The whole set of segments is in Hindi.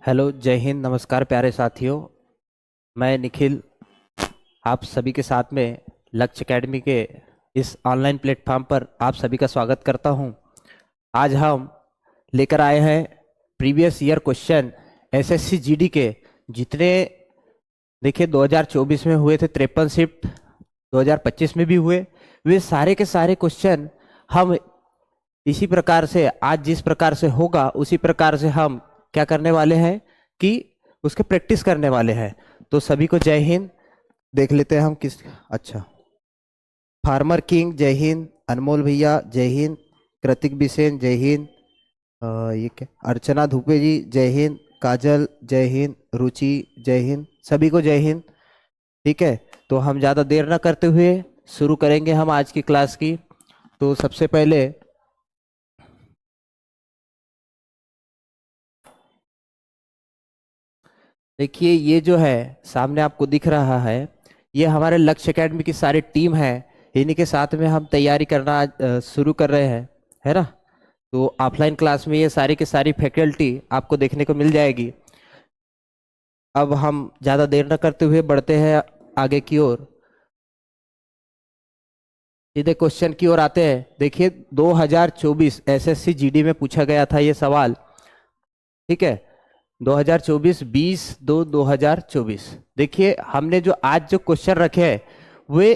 हेलो, जय हिंद, नमस्कार प्यारे साथियों। मैं निखिल आप सभी के साथ में लक्ष्य एकेडमी के इस ऑनलाइन प्लेटफॉर्म पर आप सभी का स्वागत करता हूं। आज हम लेकर आए हैं previous year question SSC GD के जितने देखिए 2024 में हुए थे 53 शिफ्ट, 2025 में भी हुए, वे सारे के सारे क्वेश्चन हम इसी प्रकार से आज जिस प्रकार से होगा उसी प्रकार से हम क्या करने वाले हैं कि उसके प्रैक्टिस करने वाले हैं। तो सभी को जय हिंद। देख लेते हैं हम किस अच्छा फार्मर किंग जय हिंद, अनमोल भैया जय हिंद, कृतिक बिसेन जय हिंद, ये क्या अर्चना धुपे जी जय हिंद, काजल जय हिंद, रुचि जय हिंद, सभी को जय हिंद। ठीक है, तो हम ज़्यादा देर ना करते हुए शुरू करेंगे हम आज की क्लास की। तो सबसे पहले देखिए ये जो है सामने आपको दिख रहा है, ये हमारे लक्ष्य एकेडमी की सारी टीम है। इन्हीं के साथ में हम तैयारी करना आज शुरू कर रहे हैं, है ना। तो ऑफलाइन क्लास में ये सारी की सारी फैकल्टी आपको देखने को मिल जाएगी। अब हम ज़्यादा देर न करते हुए बढ़ते हैं आगे की ओर, सीधे क्वेश्चन की ओर आते हैं। देखिए 2024 एसएससी जीडी में पूछा गया था ये सवाल। ठीक है, 2024 20 देखिए हमने जो आज जो क्वेश्चन रखे हैं वे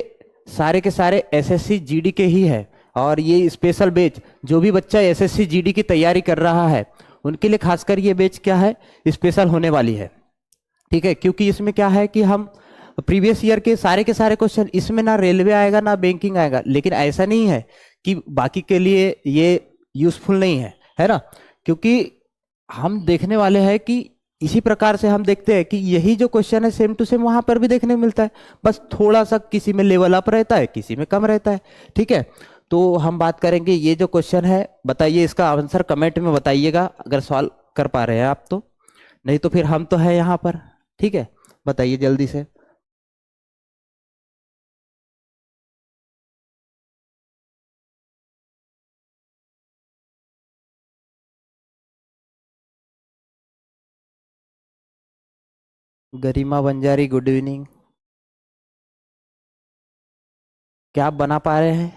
सारे के सारे एसएससी जीडी के ही है। और ये स्पेशल बैच जो भी बच्चा एसएससी जीडी की तैयारी कर रहा है उनके लिए खासकर ये बैच क्या है, स्पेशल होने वाली है। ठीक है, क्योंकि इसमें क्या है कि हम प्रीवियस ईयर के सारे क्वेश्चन इसमें ना रेलवे आएगा ना बैंकिंग आएगा, लेकिन ऐसा नहीं है कि बाकी के लिए ये यूजफुल नहीं है ना। क्योंकि हम देखने वाले हैं कि इसी प्रकार से हम देखते हैं कि यही जो क्वेश्चन है सेम टू सेम वहां पर भी देखने को मिलता है, बस थोड़ा सा किसी में लेवल अप रहता है किसी में कम रहता है। ठीक है, तो हम बात करेंगे ये जो क्वेश्चन है, बताइए इसका आंसर कमेंट में बताइएगा अगर सॉल्व कर पा रहे हैं आप तो, नहीं तो फिर हम तो है यहाँ पर। ठीक है, बताइए जल्दी से। गरिमा बंजारी गुड इवनिंग, क्या आप बना पा रहे हैं?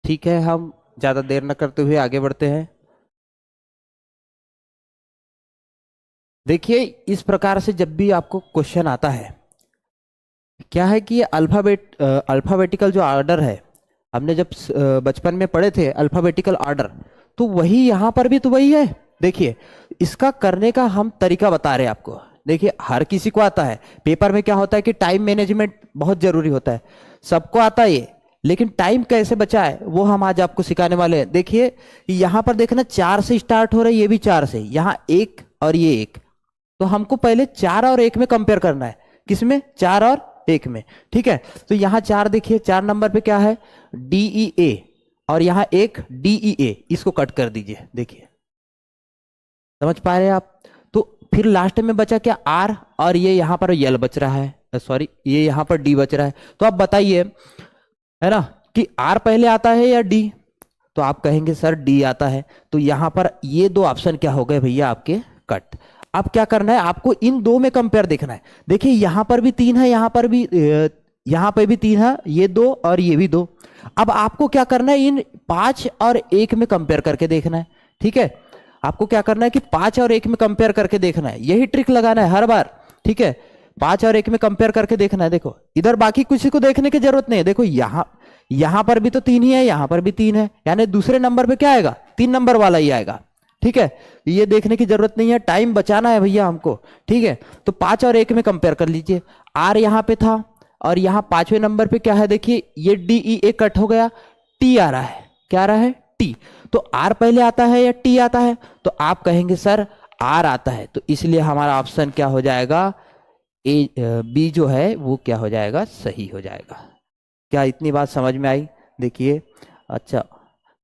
ठीक है, हम ज्यादा देर न करते हुए आगे बढ़ते हैं। देखिए इस प्रकार से जब भी आपको क्वेश्चन आता है, क्या है कि ये अल्फाबेटिकल जो ऑर्डर है, हमने जब बचपन में पढ़े थे अल्फाबेटिकल ऑर्डर, तो वही यहाँ पर भी तो वही है। देखिए इसका करने का हम तरीका बता रहे हैं आपको। देखिए हर किसी को आता है, पेपर में क्या होता है कि टाइम मैनेजमेंट बहुत जरूरी होता है, सबको आता है ये, लेकिन टाइम कैसे बचाए वो हम आज आपको सिखाने वाले हैं। देखिए यहाँ पर देखना 4 से स्टार्ट हो रहा है, ये भी 4 से, यहाँ एक और ये एक, तो हमको पहले 4 और 1 में कंपेयर करना है। किसमें? 4 और 1 में। ठीक है, तो यहाँ 4 देखिए, 4 नंबर पे क्या है? DEA, और यहाँ एक DEA, इसको कट कर दीजिए। देखिए समझ पा रहे हैं आप? तो फिर लास्ट में बचा क्या? R, और ये यहाँ पर यल बच रहा है, सॉरी ये यहाँ पर D बच रहा है। तो आप बताइए, है ना, कि R पहले आता है या D? तो आप कहेंगे सर D आता है। तो यहाँ पर ये दो ऑप्शन क्या हो गए भैया आपके? कट। अब क्या करना है आपको? इन दो में कंपेयर देखना है। देखिए यहां पर भी 3 है, यहां पर भी यहां पर भी 3 है, ये 2 और ये भी 2। अब आपको क्या करना है? इन 5 और 1 में कंपेयर करके देखना है। ठीक है, आपको क्या करना है कि 5 और 1 में कंपेयर करके देखना है, यही ट्रिक लगाना है हर बार। ठीक है, 5 और 1 में कंपेयर करके देखना है। देखो इधर बाकी किसी को देखने की जरूरत नहीं है। देखो यहां पर भी तो 3 ही है, यहां पर भी 3 है, यानी दूसरे नंबर पे क्या आएगा? 3 नंबर वाला ही आएगा। ठीक है, ये देखने की जरूरत नहीं है, टाइम बचाना है भैया हमको। ठीक है, तो 5 और 1 में कंपेयर कर लीजिए। आर यहाँ पे था और यहाँ 5वें नंबर पे क्या है? देखिए ये DEA कट हो गया, टी आ रहा है। क्या आ रहा है? टी। तो आर पहले आता है या टी आता है? तो आप कहेंगे सर आर आता है, तो इसलिए हमारा ऑप्शन क्या हो जाएगा? बी जो है वो क्या हो जाएगा? सही हो जाएगा। क्या इतनी बात समझ में आई? देखिए अच्छा,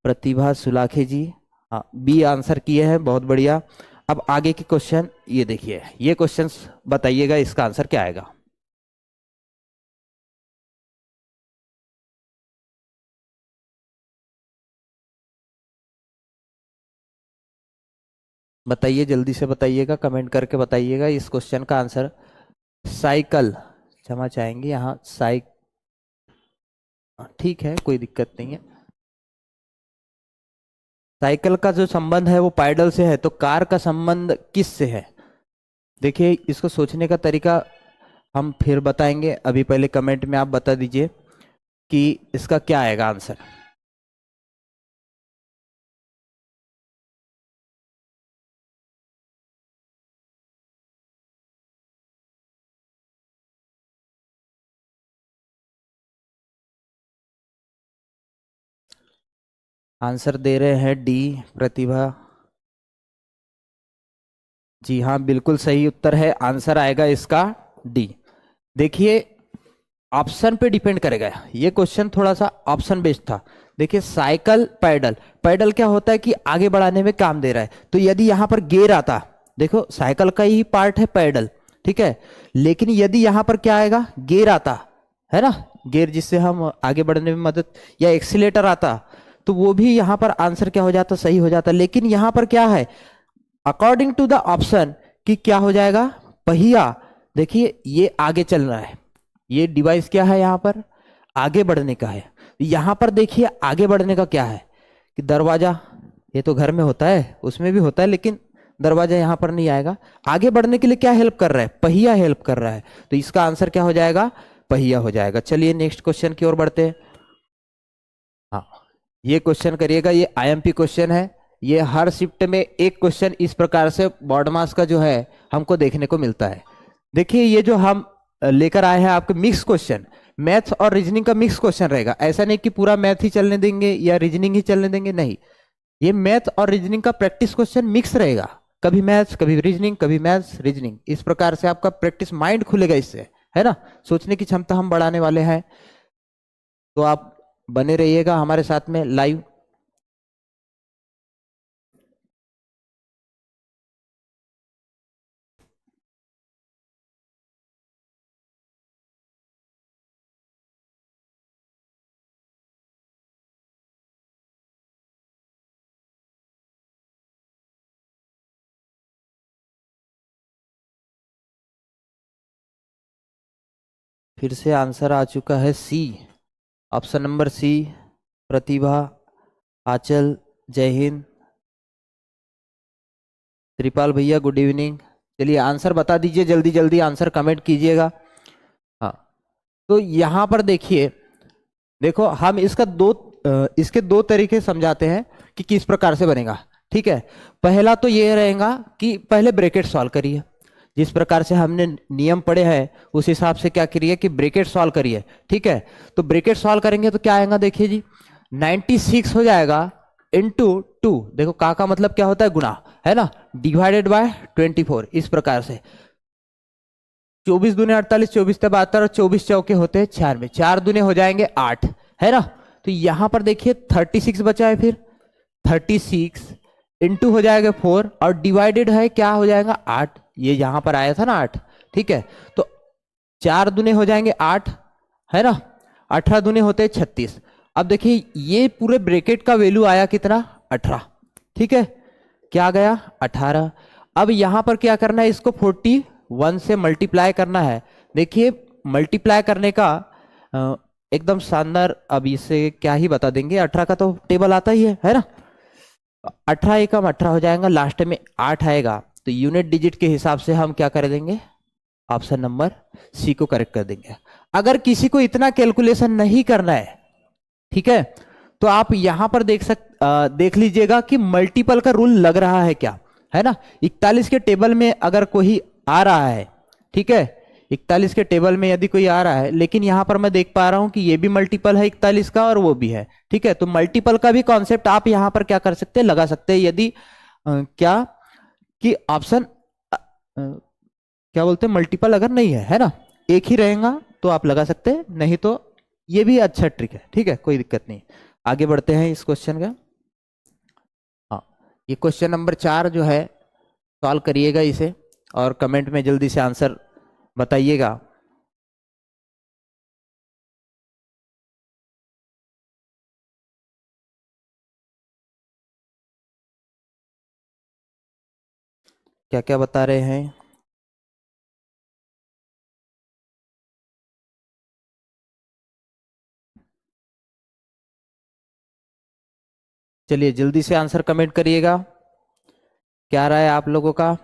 प्रतिभा सुलाखे जी, हाँ बी आंसर किए हैं, बहुत बढ़िया। अब आगे के क्वेश्चन ये देखिए, ये क्वेश्चंस बताइएगा इसका आंसर क्या आएगा। बताइए, जल्दी से बताइएगा, कमेंट करके बताइएगा इस क्वेश्चन का आंसर। साइकिल, क्षमा चाहेंगे यहाँ ठीक है, कोई दिक्कत नहीं है। साइकिल का जो संबंध है वो पैडल से है, तो कार का संबंध किस से है? देखिए, इसको सोचने का तरीका हम फिर बताएंगे, अभी पहले कमेंट में आप बता दीजिए कि इसका क्या आएगा आंसर। आंसर दे रहे हैं डी, प्रतिभा। जी हाँ, बिल्कुल सही उत्तर है, आंसर आएगा इसका डी। देखिए, ऑप्शन पे डिपेंड करेगा, ये क्वेश्चन थोड़ा सा ऑप्शन बेस्ड था। देखिए, साइकिल पैडल, पैडल क्या होता है कि आगे बढ़ाने में काम दे रहा है, तो यदि यहां पर गियर आता, देखो साइकिल का ही पार्ट है पैडल, ठीक है, लेकिन यदि यहां पर क्या आएगा, गियर आता है ना, गियर जिससे हम आगे बढ़ने में मदद, या एक्सीलेटर आता, तो वो भी यहां पर आंसर क्या हो जाता, सही हो जाता। लेकिन यहां पर क्या है, अकॉर्डिंग टू द ऑप्शन, कि क्या हो जाएगा, पहिया। देखिए, ये आगे चल रहा है, ये डिवाइस क्या है, यहां पर आगे बढ़ने का है। यहां पर देखिए, आगे बढ़ने का क्या है कि दरवाजा, ये तो घर में होता है, उसमें भी होता है, लेकिन दरवाजा यहां पर नहीं आएगा। आगे बढ़ने के लिए क्या हेल्प कर रहा है, पहिया हेल्प कर रहा है, तो इसका आंसर क्या हो जाएगा, पहिया हो जाएगा। चलिए नेक्स्ट क्वेश्चन की ओर बढ़ते हैं। हाँ, ये क्वेश्चन करिएगा, ये आईएमपी क्वेश्चन है। ये हर शिफ्ट में एक क्वेश्चन इस प्रकार से बॉड मास का जो है हमको देखने को मिलता है। देखिए, ये जो हम लेकर आए हैं आपके मिक्स क्वेश्चन, मैथ्स और रीजनिंग का मिक्स क्वेश्चन रहेगा। ऐसा नहीं कि पूरा मैथ ही चलने देंगे या रीजनिंग ही चलने देंगे, नहीं, ये मैथ और रीजनिंग का प्रैक्टिस क्वेश्चन मिक्स रहेगा। कभी मैथ्स, कभी रीजनिंग, कभी मैथ्स रीजनिंग, इस प्रकार से आपका प्रैक्टिस माइंड खुलेगा इससे, है ना, सोचने की क्षमता हम बढ़ाने वाले हैं। तो आप बने रहिएगा हमारे साथ में लाइव। फिर से आंसर आ चुका है सी, ऑप्शन नंबर सी, प्रतिभा, आंचल, जय हिंद, त्रिपाल भैया गुड इवनिंग। चलिए आंसर बता दीजिए, जल्दी जल्दी आंसर कमेंट कीजिएगा। हाँ, तो यहां पर देखिए, देखो हम इसके दो तरीके समझाते हैं कि किस प्रकार से बनेगा। ठीक है, पहला तो ये रहेगा कि पहले ब्रैकेट सॉल्व करिए, जिस प्रकार से हमने नियम पढ़े हैं उस हिसाब से क्या करिए कि ब्रैकेट सॉल्व करिए। ठीक है, तो ब्रैकेट सॉल्व करेंगे तो क्या आएगा, देखिए जी, 96 हो जाएगा इंटू 2, देखो का मतलब क्या होता है, गुना, है ना, डिवाइडेड बाय 24, इस प्रकार से 24 दूने 48, 24 ते 72 और 24 चौके होते हैं 96, 4 दूने हो जाएंगे 8, है ना। तो यहां पर देखिए 36 बचा है, फिर 36 इंटू हो जाएगा 4 और डिवाइडेड है क्या हो जाएगा 8, ये यहां पर आया था ना 8। ठीक है, तो 4 दूने हो जाएंगे 8, है ना, 18 दूने होते हैं 36। अब देखिए ये पूरे ब्रैकेट का वैल्यू आया कितना, 18। ठीक है, क्या आ गया, 18। अब यहां पर क्या करना है, इसको 41 से मल्टीप्लाई करना है। देखिए, मल्टीप्लाई करने का अ, एकदम शानदार, अब इसे क्या ही बता देंगे, 18 का तो टेबल आता ही है ना। 18 एकम 18 हो जाएगा, लास्ट में 8 आएगा, तो यूनिट डिजिट के हिसाब से हम क्या कर देंगे, ऑप्शन नंबर सी को करेक्ट कर देंगे। अगर किसी को इतना कैलकुलेशन नहीं करना है, ठीक है, तो आप यहां पर देख लीजिएगा कि मल्टीपल का रूल लग रहा है क्या, है ना। 41 के टेबल में अगर कोई आ रहा है, ठीक है, 41 के टेबल में यदि कोई आ रहा है, लेकिन यहां पर मैं देख पा रहा हूं कि ये भी मल्टीपल है 41 का और वो भी है, ठीक है, तो मल्टीपल का भी कॉन्सेप्ट आप यहां पर क्या कर सकते हैं, लगा सकते हैं। यदि क्या कि ऑप्शन क्या बोलते हैं, मल्टीपल अगर नहीं है ना, एक ही रहेगा, तो आप लगा सकते हैं, नहीं तो ये भी अच्छा ट्रिक है। ठीक है, कोई दिक्कत नहीं। आगे बढ़ते हैं इस क्वेश्चन का। हाँ, ये क्वेश्चन नंबर 4 जो है, सॉल्व करिएगा इसे और कमेंट में जल्दी से आंसर बताइएगा। क्या क्या बता रहे हैं। चलिए जल्दी से आंसर कमेंट करिएगा, क्या रहा है आप लोगों का।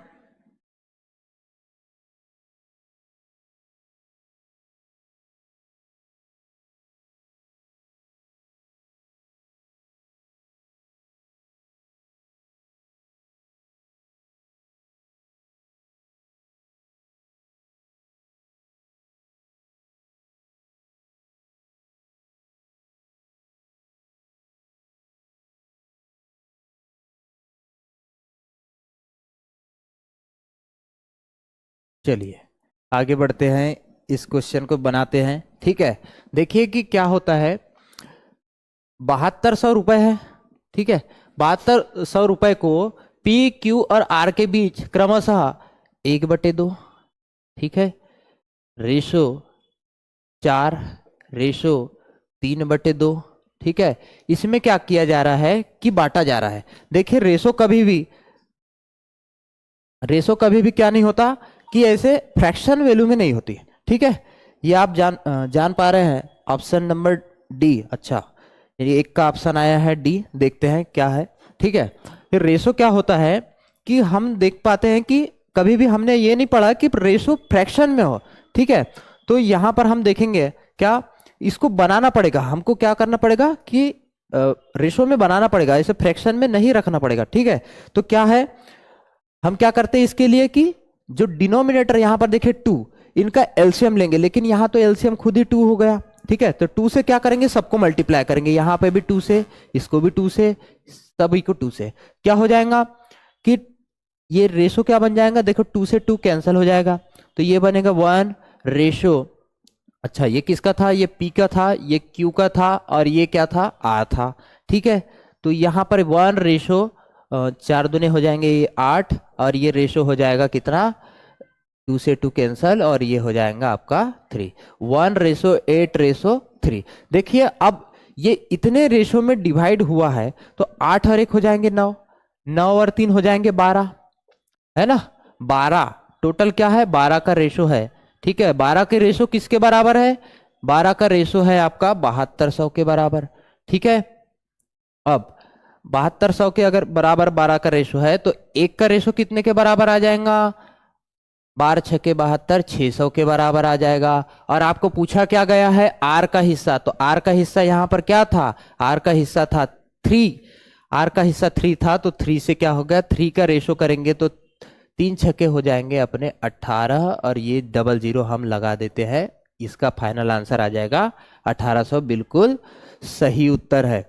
चलिए आगे बढ़ते हैं, इस क्वेश्चन को बनाते हैं। ठीक है, देखिए कि क्या होता है। 7200 रुपए है। ठीक है, 7200 रुपए को पी क्यू और आर के बीच क्रमशः 1/2, ठीक है, रेशो 4, रेशो 3/2। ठीक है, इसमें क्या किया जा रहा है कि बांटा जा रहा है। देखिए रेशो कभी भी क्या नहीं होता कि ऐसे फ्रैक्शन वैल्यू में नहीं होती। ठीक है, ये आप जान पा रहे हैं। Option number D. अच्छा, ये एक का ऑप्शन आया है डी, देखते हैं क्या है। ठीक है, फिर रेशो क्या होता है कि हम देख पाते हैं कि कभी भी हमने ये नहीं पढ़ा कि रेशो फ्रैक्शन में हो। ठीक है, तो यहां पर हम देखेंगे क्या, इसको बनाना पड़ेगा, हमको क्या करना पड़ेगा कि रेशो में बनाना पड़ेगा, इसे फ्रैक्शन में नहीं रखना पड़ेगा। ठीक है, तो क्या है, हम क्या करते हैं इसके लिए कि जो डिनोमिनेटर यहां पर देखे 2, इनका एलसीएम लेंगे, लेकिन यहां तो एलसीएम खुद ही 2 हो गया। ठीक है, तो 2 से क्या करेंगे, सबको मल्टीप्लाई करेंगे, यहां पे भी 2 से, इसको भी 2 से, सभी को 2 से। क्या हो जाएगा कि ये रेशो क्या बन जाएगा, देखो 2 से 2 कैंसिल हो जाएगा, तो ये बनेगा 1 रेशो। अच्छा, ये किसका था, ये पी का था, ये क्यू का था, और ये क्या था, आर था। ठीक है, तो यहां पर 1 रेशो 4 दूने हो जाएंगे ये 8, और ये रेशो हो जाएगा कितना, 2 से 2 कैंसल, और ये हो जाएगा आपका 3। 1:8:3। देखिए अब ये इतने रेशो में डिवाइड हुआ है, तो 8 और 1 हो जाएंगे 9, 9 और 3 हो जाएंगे 12, है ना। 12 टोटल क्या है, 12 का रेशो है। ठीक है, 12 के रेशो किसके बराबर है, 12 का रेशो है आपका 7200 के बराबर। ठीक है, अब 7200 के अगर बराबर 12 का रेशो है, तो एक का रेशो कितने के बराबर आ जाएगा, 12×6 = 72, 600 के बराबर आ जाएगा। और आपको पूछा क्या गया है, आर का हिस्सा, तो आर का हिस्सा यहां पर क्या था, आर का हिस्सा था 3, आर का हिस्सा 3 था, तो 3 से क्या हो गया, 3 का रेशो करेंगे तो 3×6 हो जाएंगे अपने 18, और ये डबल जीरो हम लगा देते हैं, इसका फाइनल आंसर आ जाएगा 1800, बिल्कुल सही उत्तर है।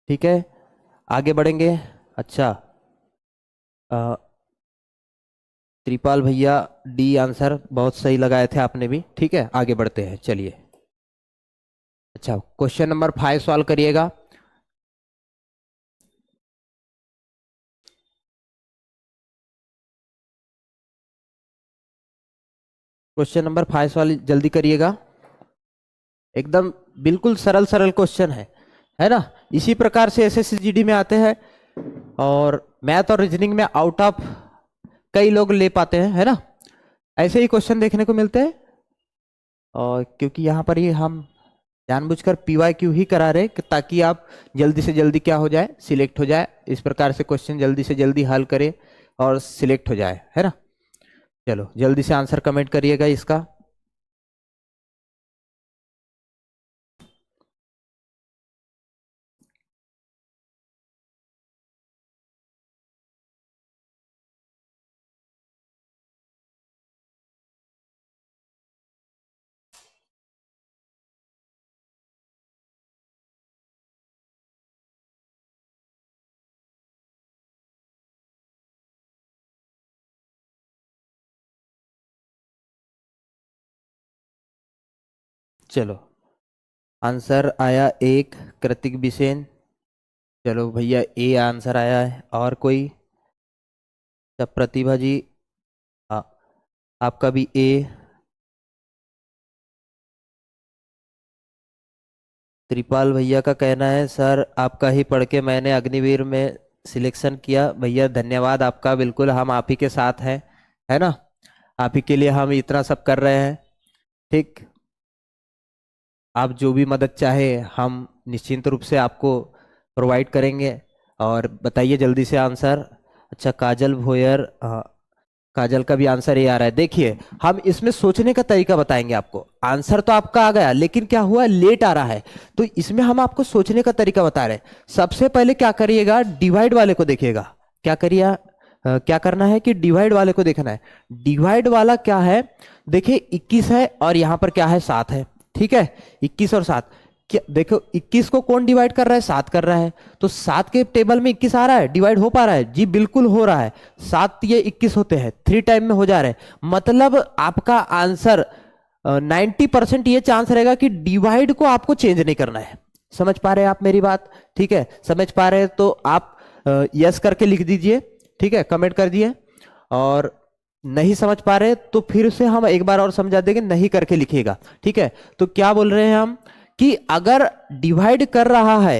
ठीक है, आगे बढ़ेंगे। अच्छा, अ, त्रिपाल भैया, डी आंसर बहुत सही लगाए थे आपने भी। ठीक है, आगे बढ़ते हैं, चलिए। अच्छा, क्वेश्चन नंबर 5 सॉल्व करिएगा। क्वेश्चन नंबर 5 सॉल्व जल्दी करिएगा, एकदम बिल्कुल सरल सरल क्वेश्चन है ना। इसी प्रकार से एसएससीजीडी में आते हैं, और मैथ और रीजनिंग में आउट ऑफ कई लोग ले पाते हैं, है ना। ऐसे ही क्वेश्चन देखने को मिलते हैं, और क्योंकि यहाँ पर ये हम जानबूझकर पीवाईक्यू ही करा रहे हैं ताकि आप जल्दी से जल्दी क्या हो जाए, सिलेक्ट हो जाए, इस प्रकार से क्वेश्चन जल्दी से जल्दी हल करें और सिलेक्ट हो जाए, है ना। चलो जल्दी से आंसर कमेंट करिएगा इसका। चलो, आंसर आया एक, कृतिक बिसेन। चलो भैया, ए आंसर आया है, और कोई, सब प्रतिभा जी, आ, आपका भी ए। त्रिपाल भैया का कहना है सर आपका ही पढ़ के मैंने अग्निवीर में सिलेक्शन किया। भैया धन्यवाद आपका, बिल्कुल हम आप ही के साथ हैं, है ना। आप ही के लिए हम इतना सब कर रहे हैं। ठीक, आप जो भी मदद चाहे हम निश्चिंत रूप से आपको प्रोवाइड करेंगे। और बताइए जल्दी से आंसर। अच्छा, काजल भोयर, काजल का भी आंसर ये आ रहा है। देखिए, हम इसमें सोचने का तरीका बताएंगे आपको। आंसर तो आपका आ गया, लेकिन क्या हुआ, लेट आ रहा है। तो इसमें हम आपको सोचने का तरीका बता रहे हैं। सबसे पहले क्या करिएगा, डिवाइड वाले को देखिएगा। क्या करिए, क्या करना है कि डिवाइड वाले को देखना है। डिवाइड वाला क्या है, देखिए 21 है और यहां पर क्या है, 7 है। ठीक है, 21 और 7, क्या देखो 21 को कौन डिवाइड कर रहा है, 7 कर रहा है। तो 7 के टेबल में 21 आ रहा है, डिवाइड हो पा रहा है जी, बिल्कुल हो रहा है। 7 ये 21 होते हैं, 3 टाइम में हो जा रहे हैं। मतलब आपका आंसर 90% ये चांस रहेगा कि डिवाइड को आपको चेंज नहीं करना है। समझ पा रहे हैं आप मेरी बात? ठीक है, समझ पा रहे हैं तो आप यस करके लिख दीजिए। ठीक है, कमेंट कर दिए। और नहीं समझ पा रहे तो फिर से हम एक बार और समझा देंगे, नहीं करके लिखिएगा। ठीक है, तो क्या बोल रहे हैं हम कि अगर डिवाइड कर रहा है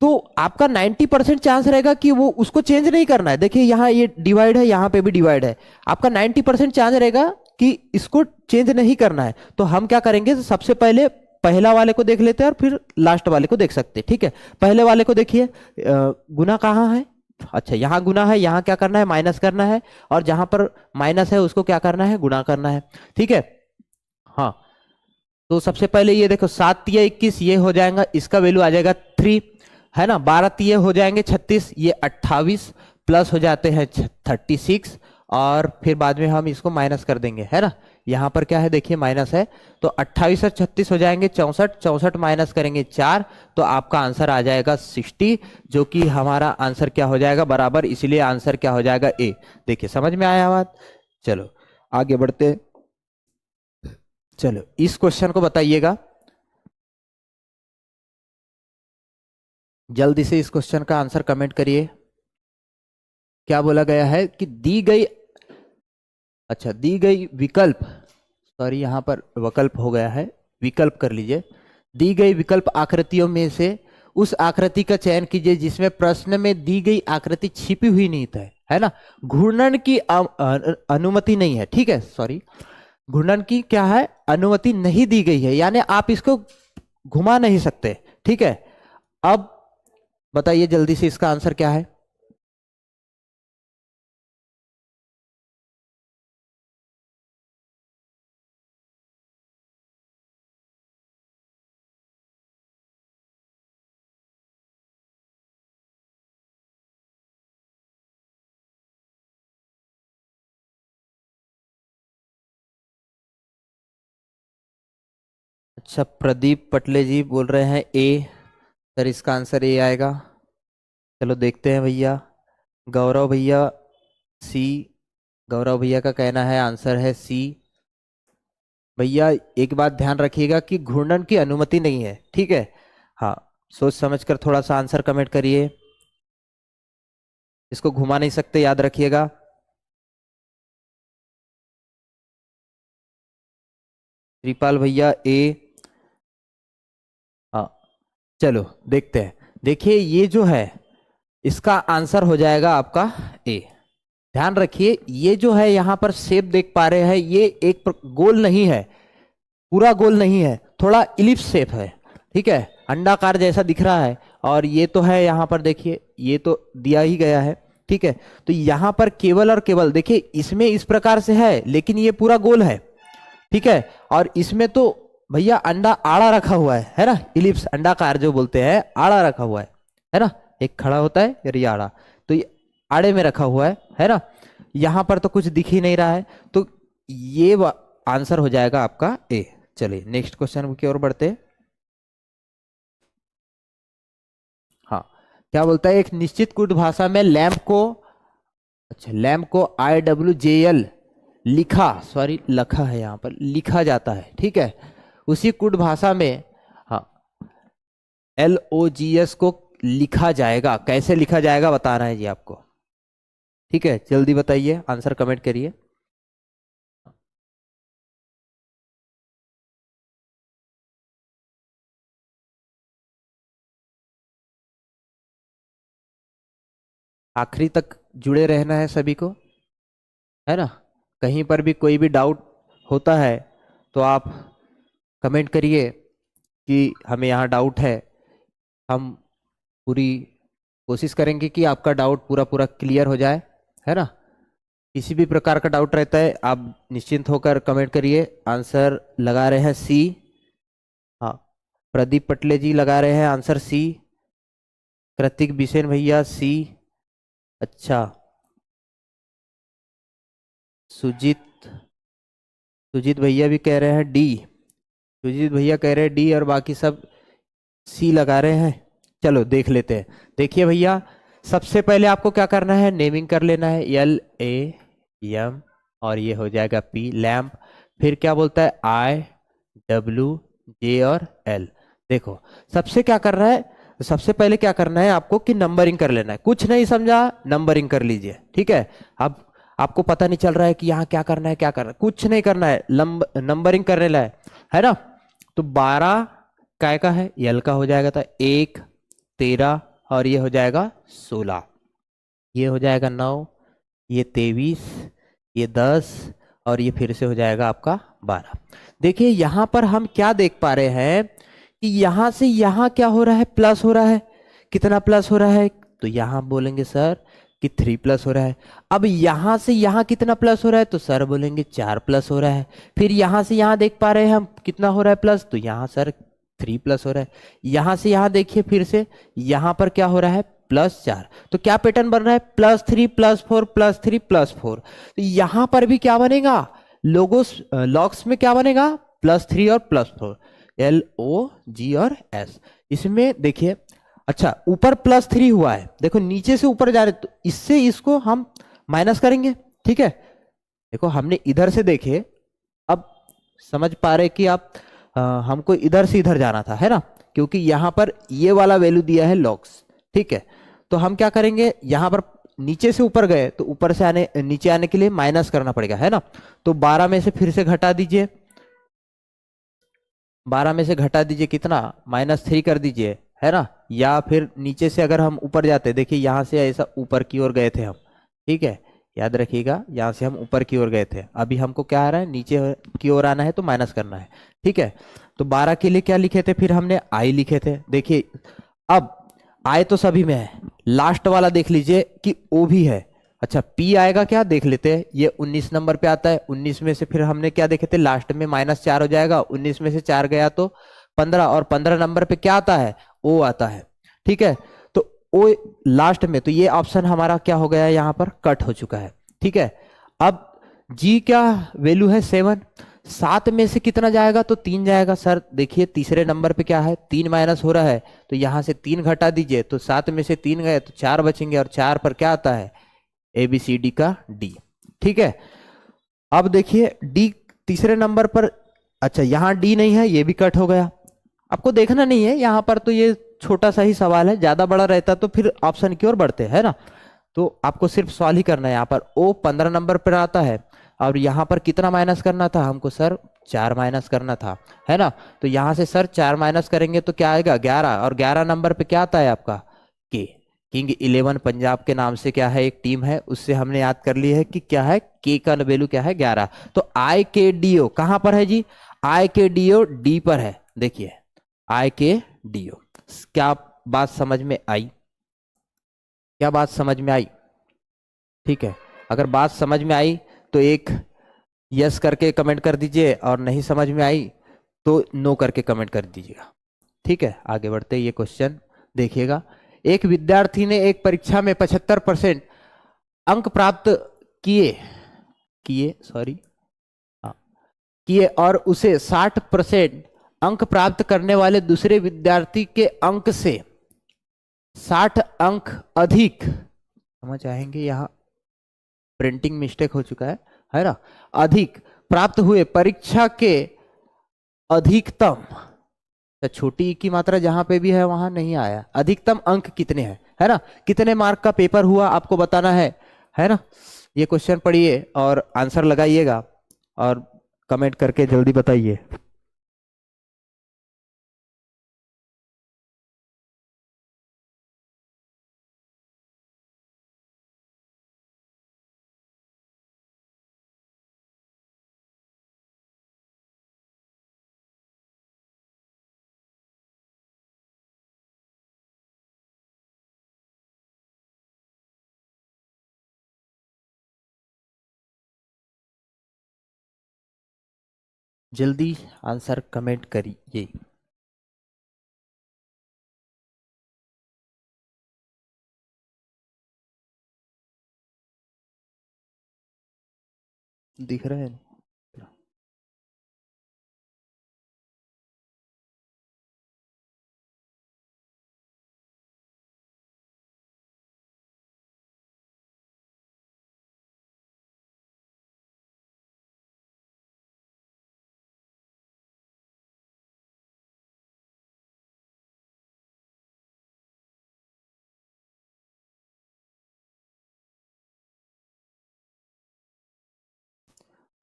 तो आपका 90% चांस रहेगा कि वो उसको चेंज नहीं करना है। देखिए यहां ये डिवाइड है, यहां पे भी डिवाइड है। आपका 90% चांस रहेगा कि इसको चेंज नहीं करना है। तो हम क्या करेंगे, सबसे पहले पहला वाले को देख लेते हैं और फिर लास्ट वाले को देख सकते हैं। ठीक है, पहले वाले को देखिए, गुना कहाँ है। अच्छा, यहां गुना है, यहां क्या करना है, माइनस करना है। और जहां पर माइनस है उसको क्या करना है, गुना करना है। ठीक है, हाँ। तो सबसे पहले ये देखो, 7 तिया 21, ये हो जाएगा, इसका वैल्यू आ जाएगा 3, है ना। 12 तिये हो जाएंगे 36, ये 28, प्लस हो जाते हैं 36। और फिर बाद में हम इसको माइनस कर देंगे, है ना। यहाँ पर क्या है, देखिए माइनस है। तो 28 और 36 हो जाएंगे 64, 64 माइनस करेंगे 4, तो आपका आंसर आ जाएगा 60, जो कि हमारा आंसर क्या हो जाएगा, बराबर। इसलिए आंसर क्या हो जाएगा, ए। देखिए समझ में आया बात। चलो आगे बढ़ते। चलो इस क्वेश्चन को बताइएगा जल्दी से। इस क्वेश्चन का आंसर कमेंट करिए। क्या बोला गया है कि दी गई, अच्छा दी गई विकल्प, सॉरी यहां पर विकल्प हो गया है, विकल्प कर लीजिए। दी गई विकल्प आकृतियों में से उस आकृति का चयन कीजिए जिसमें प्रश्न में दी गई आकृति छिपी हुई निहित है ना। घूर्णन की अनुमति नहीं है। ठीक है, सॉरी, घूर्णन की क्या है, अनुमति नहीं दी गई है, यानी आप इसको घुमा नहीं सकते। ठीक है, अब बताइए जल्दी से इसका आंसर क्या है। अच्छा, प्रदीप पटले जी बोल रहे हैं ए। सर इसका आंसर ए आएगा। चलो देखते हैं भैया। गौरव भैया सी, गौरव भैया का कहना है आंसर है सी। भैया एक बात ध्यान रखिएगा कि घूर्णन की अनुमति नहीं है। ठीक है, हाँ, सोच समझकर थोड़ा सा आंसर कमेंट करिए। इसको घुमा नहीं सकते, याद रखिएगा। त्रिपाल भैया ए, हाँ। चलो देखते हैं। देखिए ये जो है, इसका आंसर हो जाएगा आपका ए। ध्यान रखिए, ये जो है यहां पर शेप देख पा रहे हैं, ये एक गोल नहीं है, पूरा गोल नहीं है, थोड़ा इलिप्स शेप है। ठीक है, अंडाकार जैसा दिख रहा है। और ये तो है यहां पर देखिए, ये तो दिया ही गया है। ठीक है, तो यहां पर केवल और केवल देखिए, इसमें इस प्रकार से है लेकिन ये पूरा गोल है। ठीक है, और इसमें तो भैया अंडा आड़ा रखा हुआ है ना, इलिप्स अंडाकार जो बोलते हैं, आड़ा रखा हुआ है ना। एक खड़ा होता है और ये आड़ा, तो ये आड़े में रखा हुआ है ना। यहां पर तो कुछ दिख ही नहीं रहा है, तो ये आंसर हो जाएगा आपका ए। चलिए नेक्स्ट क्वेश्चन की ओर बढ़ते हैं। हाँ, क्या बोलता है, एक निश्चित कुट भाषा में लैंप को, अच्छा लैंप को IWJL लिखा, सॉरी लखा है, यहाँ पर लिखा जाता है। ठीक है, उसी कुट भाषा में, हाँ, LOGS को लिखा जाएगा। कैसे लिखा जाएगा बताना है जी आपको। ठीक है, जल्दी बताइए, आंसर कमेंट करिए। आखिरी तक जुड़े रहना है सभी को, है ना। कहीं पर भी कोई भी डाउट होता है तो आप कमेंट करिए कि हमें यहाँ डाउट है। हम पूरी कोशिश करेंगे कि आपका डाउट पूरा पूरा क्लियर हो जाए, है ना। किसी भी प्रकार का डाउट रहता है आप निश्चिंत होकर कमेंट करिए। आंसर लगा रहे हैं सी। हाँ, प्रदीप पटले जी लगा रहे हैं आंसर सी। कृतिक बिसेन भैया सी। अच्छा, सुजीत सुजीत भैया भी कह रहे हैं डी। सुजीत भैया कह रहे हैं डी और बाकी सब सी लगा रहे हैं। चलो देख लेते हैं। देखिए भैया, सबसे पहले आपको क्या करना है, नेमिंग कर लेना है, LAM और ये हो जाएगा P लैम्प। फिर क्या बोलता है IWJ और L। देखो, सबसे क्या कर रहा है, सबसे पहले क्या करना है आपको कि नंबरिंग कर लेना है। कुछ नहीं समझा, नंबरिंग कर लीजिए, ठीक है। अब आपको पता नहीं चल रहा है कि यहाँ क्या करना है, क्या करना है, कुछ नहीं करना है, नंबरिंग करने ला है ना। तो 12 काय का है, यल का हो जाएगा, तो 1, 13 और ये हो जाएगा 16, ये हो जाएगा 9, ये 23, ये 10 और ये फिर से हो जाएगा आपका 12। देखिए यहां पर हम क्या देख पा रहे हैं कि यहां से यहां क्या हो रहा है, प्लस हो रहा है। कितना प्लस हो रहा है, तो यहां बोलेंगे सर कि 3 प्लस हो रहा है। अब यहां से यहां कितना प्लस हो रहा है, तो सर बोलेंगे 4 प्लस हो रहा है। फिर यहां से यहां देख पा रहे हैं हम कितना हो रहा है प्लस, तो यहां सर 3 प्लस हो रहा है। यहां से यहां देखिए फिर से यहां पर क्या हो रहा है, +4। तो क्या पैटर्न बन रहा है, +3 +4 +3 +4। तो यहां पर भी क्या बनेगा, लोगोस लॉग्स में क्या बनेगा, +3 और +4, LOG और S। इसमें देखिए, अच्छा ऊपर +3 हुआ है, देखो नीचे से ऊपर जा रहे तो इससे इसको हम माइनस करेंगे, ठीक है। देखो हमने इधर से देखे, अब समझ पा रहे कि आप हमको इधर से इधर जाना था, है ना, क्योंकि यहां पर ये वाला वैल्यू दिया है लॉग्स, ठीक है। तो हम क्या करेंगे, यहां पर नीचे से ऊपर गए तो ऊपर से आने नीचे आने के लिए माइनस करना पड़ेगा, है ना। तो 12 में से फिर से घटा दीजिए, 12 में से घटा दीजिए कितना, -3 कर दीजिए, है ना। या फिर नीचे से अगर हम ऊपर जाते, देखिए यहां से ऐसा ऊपर की ओर गए थे हम, ठीक है, याद रखिएगा यहां से हम ऊपर की ओर गए थे, अभी हमको क्या आ रहा है, नीचे की ओर आना है तो माइनस करना है, ठीक है। तो 12 के लिए क्या लिखे थे, फिर हमने आई लिखे थे। देखिए अब आई तो सभी में है, लास्ट वाला देख लीजिए कि ओ भी है। अच्छा पी आएगा क्या, देख लेते हैं। ये 19 नंबर पे आता है, 19 में से फिर हमने क्या देखे थे, लास्ट में -4 हो जाएगा, 19 में से 4 गया तो 15 और 15 नंबर पे क्या आता है, ओ आता है, ठीक है। तो ओ लास्ट में, तो ये ऑप्शन हमारा क्या हो गया है, यहाँ पर कट हो चुका है, ठीक है। अब जी क्या वैल्यू है 7, 7 में से कितना जाएगा, तो 3 जाएगा। सर देखिए तीसरे नंबर पे क्या है, 3 माइनस हो रहा है, तो यहां से 3 घटा दीजिए, तो 7 में से 3 गए तो 4 बचेंगे, और 4 पर क्या आता है, ABCD का डी, ठीक है। अब देखिए डी तीसरे नंबर पर, अच्छा यहाँ डी नहीं है, ये भी कट हो गया। आपको देखना नहीं है यहाँ पर, तो ये छोटा सा ही सवाल है, ज्यादा बड़ा रहता तो फिर ऑप्शन की ओर बढ़ते, है ना। तो आपको सिर्फ सवाल ही करना है। यहाँ पर ओ 15 नंबर पर आता है, और यहाँ पर कितना माइनस करना था हमको सर, 4 माइनस करना था, है ना। तो यहाँ से सर 4 माइनस करेंगे तो क्या आएगा, 11, और 11 नंबर पे क्या आता है आपका, के। किंग 11 पंजाब के नाम से क्या है, एक टीम है, उससे हमने याद कर ली है कि क्या है, के का वैल्यू क्या है, 11। तो IKDO कहां पर है जी, IKDO डी पर है। देखिए IKDO, क्या बात समझ में आई, क्या बात समझ में आई, ठीक है। अगर बात समझ में आई तो एक यस करके कमेंट कर दीजिए, और नहीं समझ में आई तो नो करके कमेंट कर दीजिएगा, ठीक है। आगे बढ़ते ये क्वेश्चन देखिएगा। एक विद्यार्थी ने एक परीक्षा में 75% अंक प्राप्त किए किए सॉरी हाँ, किए, और उसे 60% अंक प्राप्त करने वाले दूसरे विद्यार्थी के अंक से 60 अंक अधिक, समझ आएंगे, यहाँ प्रिंटिंग मिस्टेक हो चुका है ना, अधिक प्राप्त हुए। परीक्षा के अधिकतम, तो छोटी ई की मात्रा जहां पे भी है वहां नहीं आया, अधिकतम अंक कितने हैं, है ना, कितने मार्क का पेपर हुआ आपको बताना है ना। ये क्वेश्चन पढ़िए और आंसर लगाइएगा, और कमेंट करके जल्दी बताइए। जल्दी आंसर कमेंट करिए। दिख रहा है?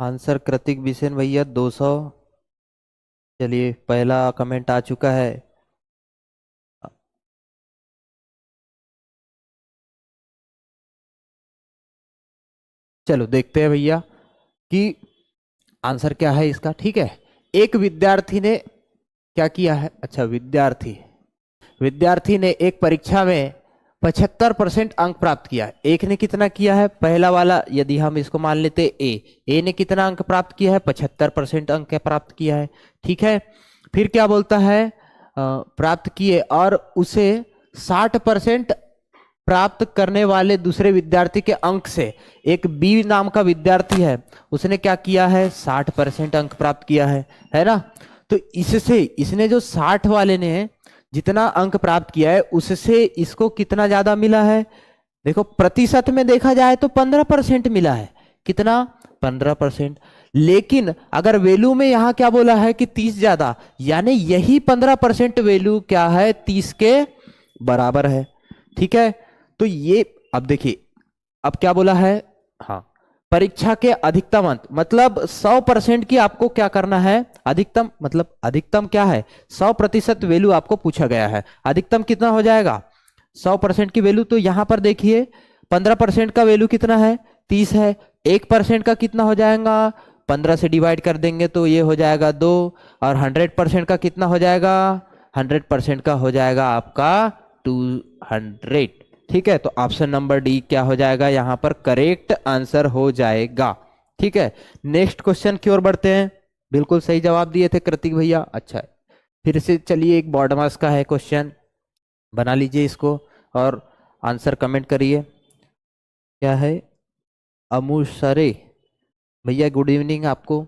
आंसर कृतिक बिसेन भैया 200। चलिए पहला कमेंट आ चुका है। चलो देखते हैं भैया कि आंसर क्या है इसका। ठीक है, एक विद्यार्थी ने क्या किया है। अच्छा, विद्यार्थी विद्यार्थी ने एक परीक्षा में 75% अंक प्राप्त किया है। एक ने कितना किया है, पहला वाला यदि हम इसको मान लेते ए ने कितना अंक प्राप्त किया है, 75% अंक प्राप्त किया है। ठीक है, फिर क्या बोलता है, प्राप्त किए और उसे 60% प्राप्त करने वाले दूसरे विद्यार्थी के अंक से एक बी नाम का विद्यार्थी है, उसने क्या किया है, 60% अंक प्राप्त किया है ना। तो इससे इसने जो 60 वाले ने जितना अंक प्राप्त किया है उससे इसको कितना ज्यादा मिला है। देखो प्रतिशत में देखा जाए तो 15% मिला है। कितना, 15%। लेकिन अगर वैल्यू में यहां क्या बोला है कि 30 ज्यादा, यानी यही 15% वैल्यू क्या है, 30 के बराबर है। ठीक है, तो ये अब देखिए अब क्या बोला है, हाँ, परीक्षा के अधिकतम अंक मतलब 100% की आपको क्या करना है, अधिकतम मतलब अधिकतम क्या है, 100% वैल्यू आपको पूछा गया है। अधिकतम कितना हो जाएगा, 100% की वैल्यू। तो यहां पर देखिए 15% का वैल्यू कितना है, 30 है। 1% का कितना हो जाएगा, 15 से डिवाइड कर देंगे तो ये हो जाएगा 2। और 100% का कितना हो जाएगा, 100% का हो जाएगा आपका 200। ठीक है, तो ऑप्शन नंबर डी क्या हो जाएगा, यहां पर करेक्ट आंसर हो जाएगा। ठीक है, नेक्स्ट क्वेश्चन की ओर बढ़ते हैं। बिल्कुल सही जवाब दिए थे कृतिक भैया। अच्छा है, फिर से चलिए एक बॉर्ड मास का है क्वेश्चन, बना लीजिए इसको और आंसर कमेंट करिए। क्या है, अमू सरे भैया गुड इवनिंग आपको।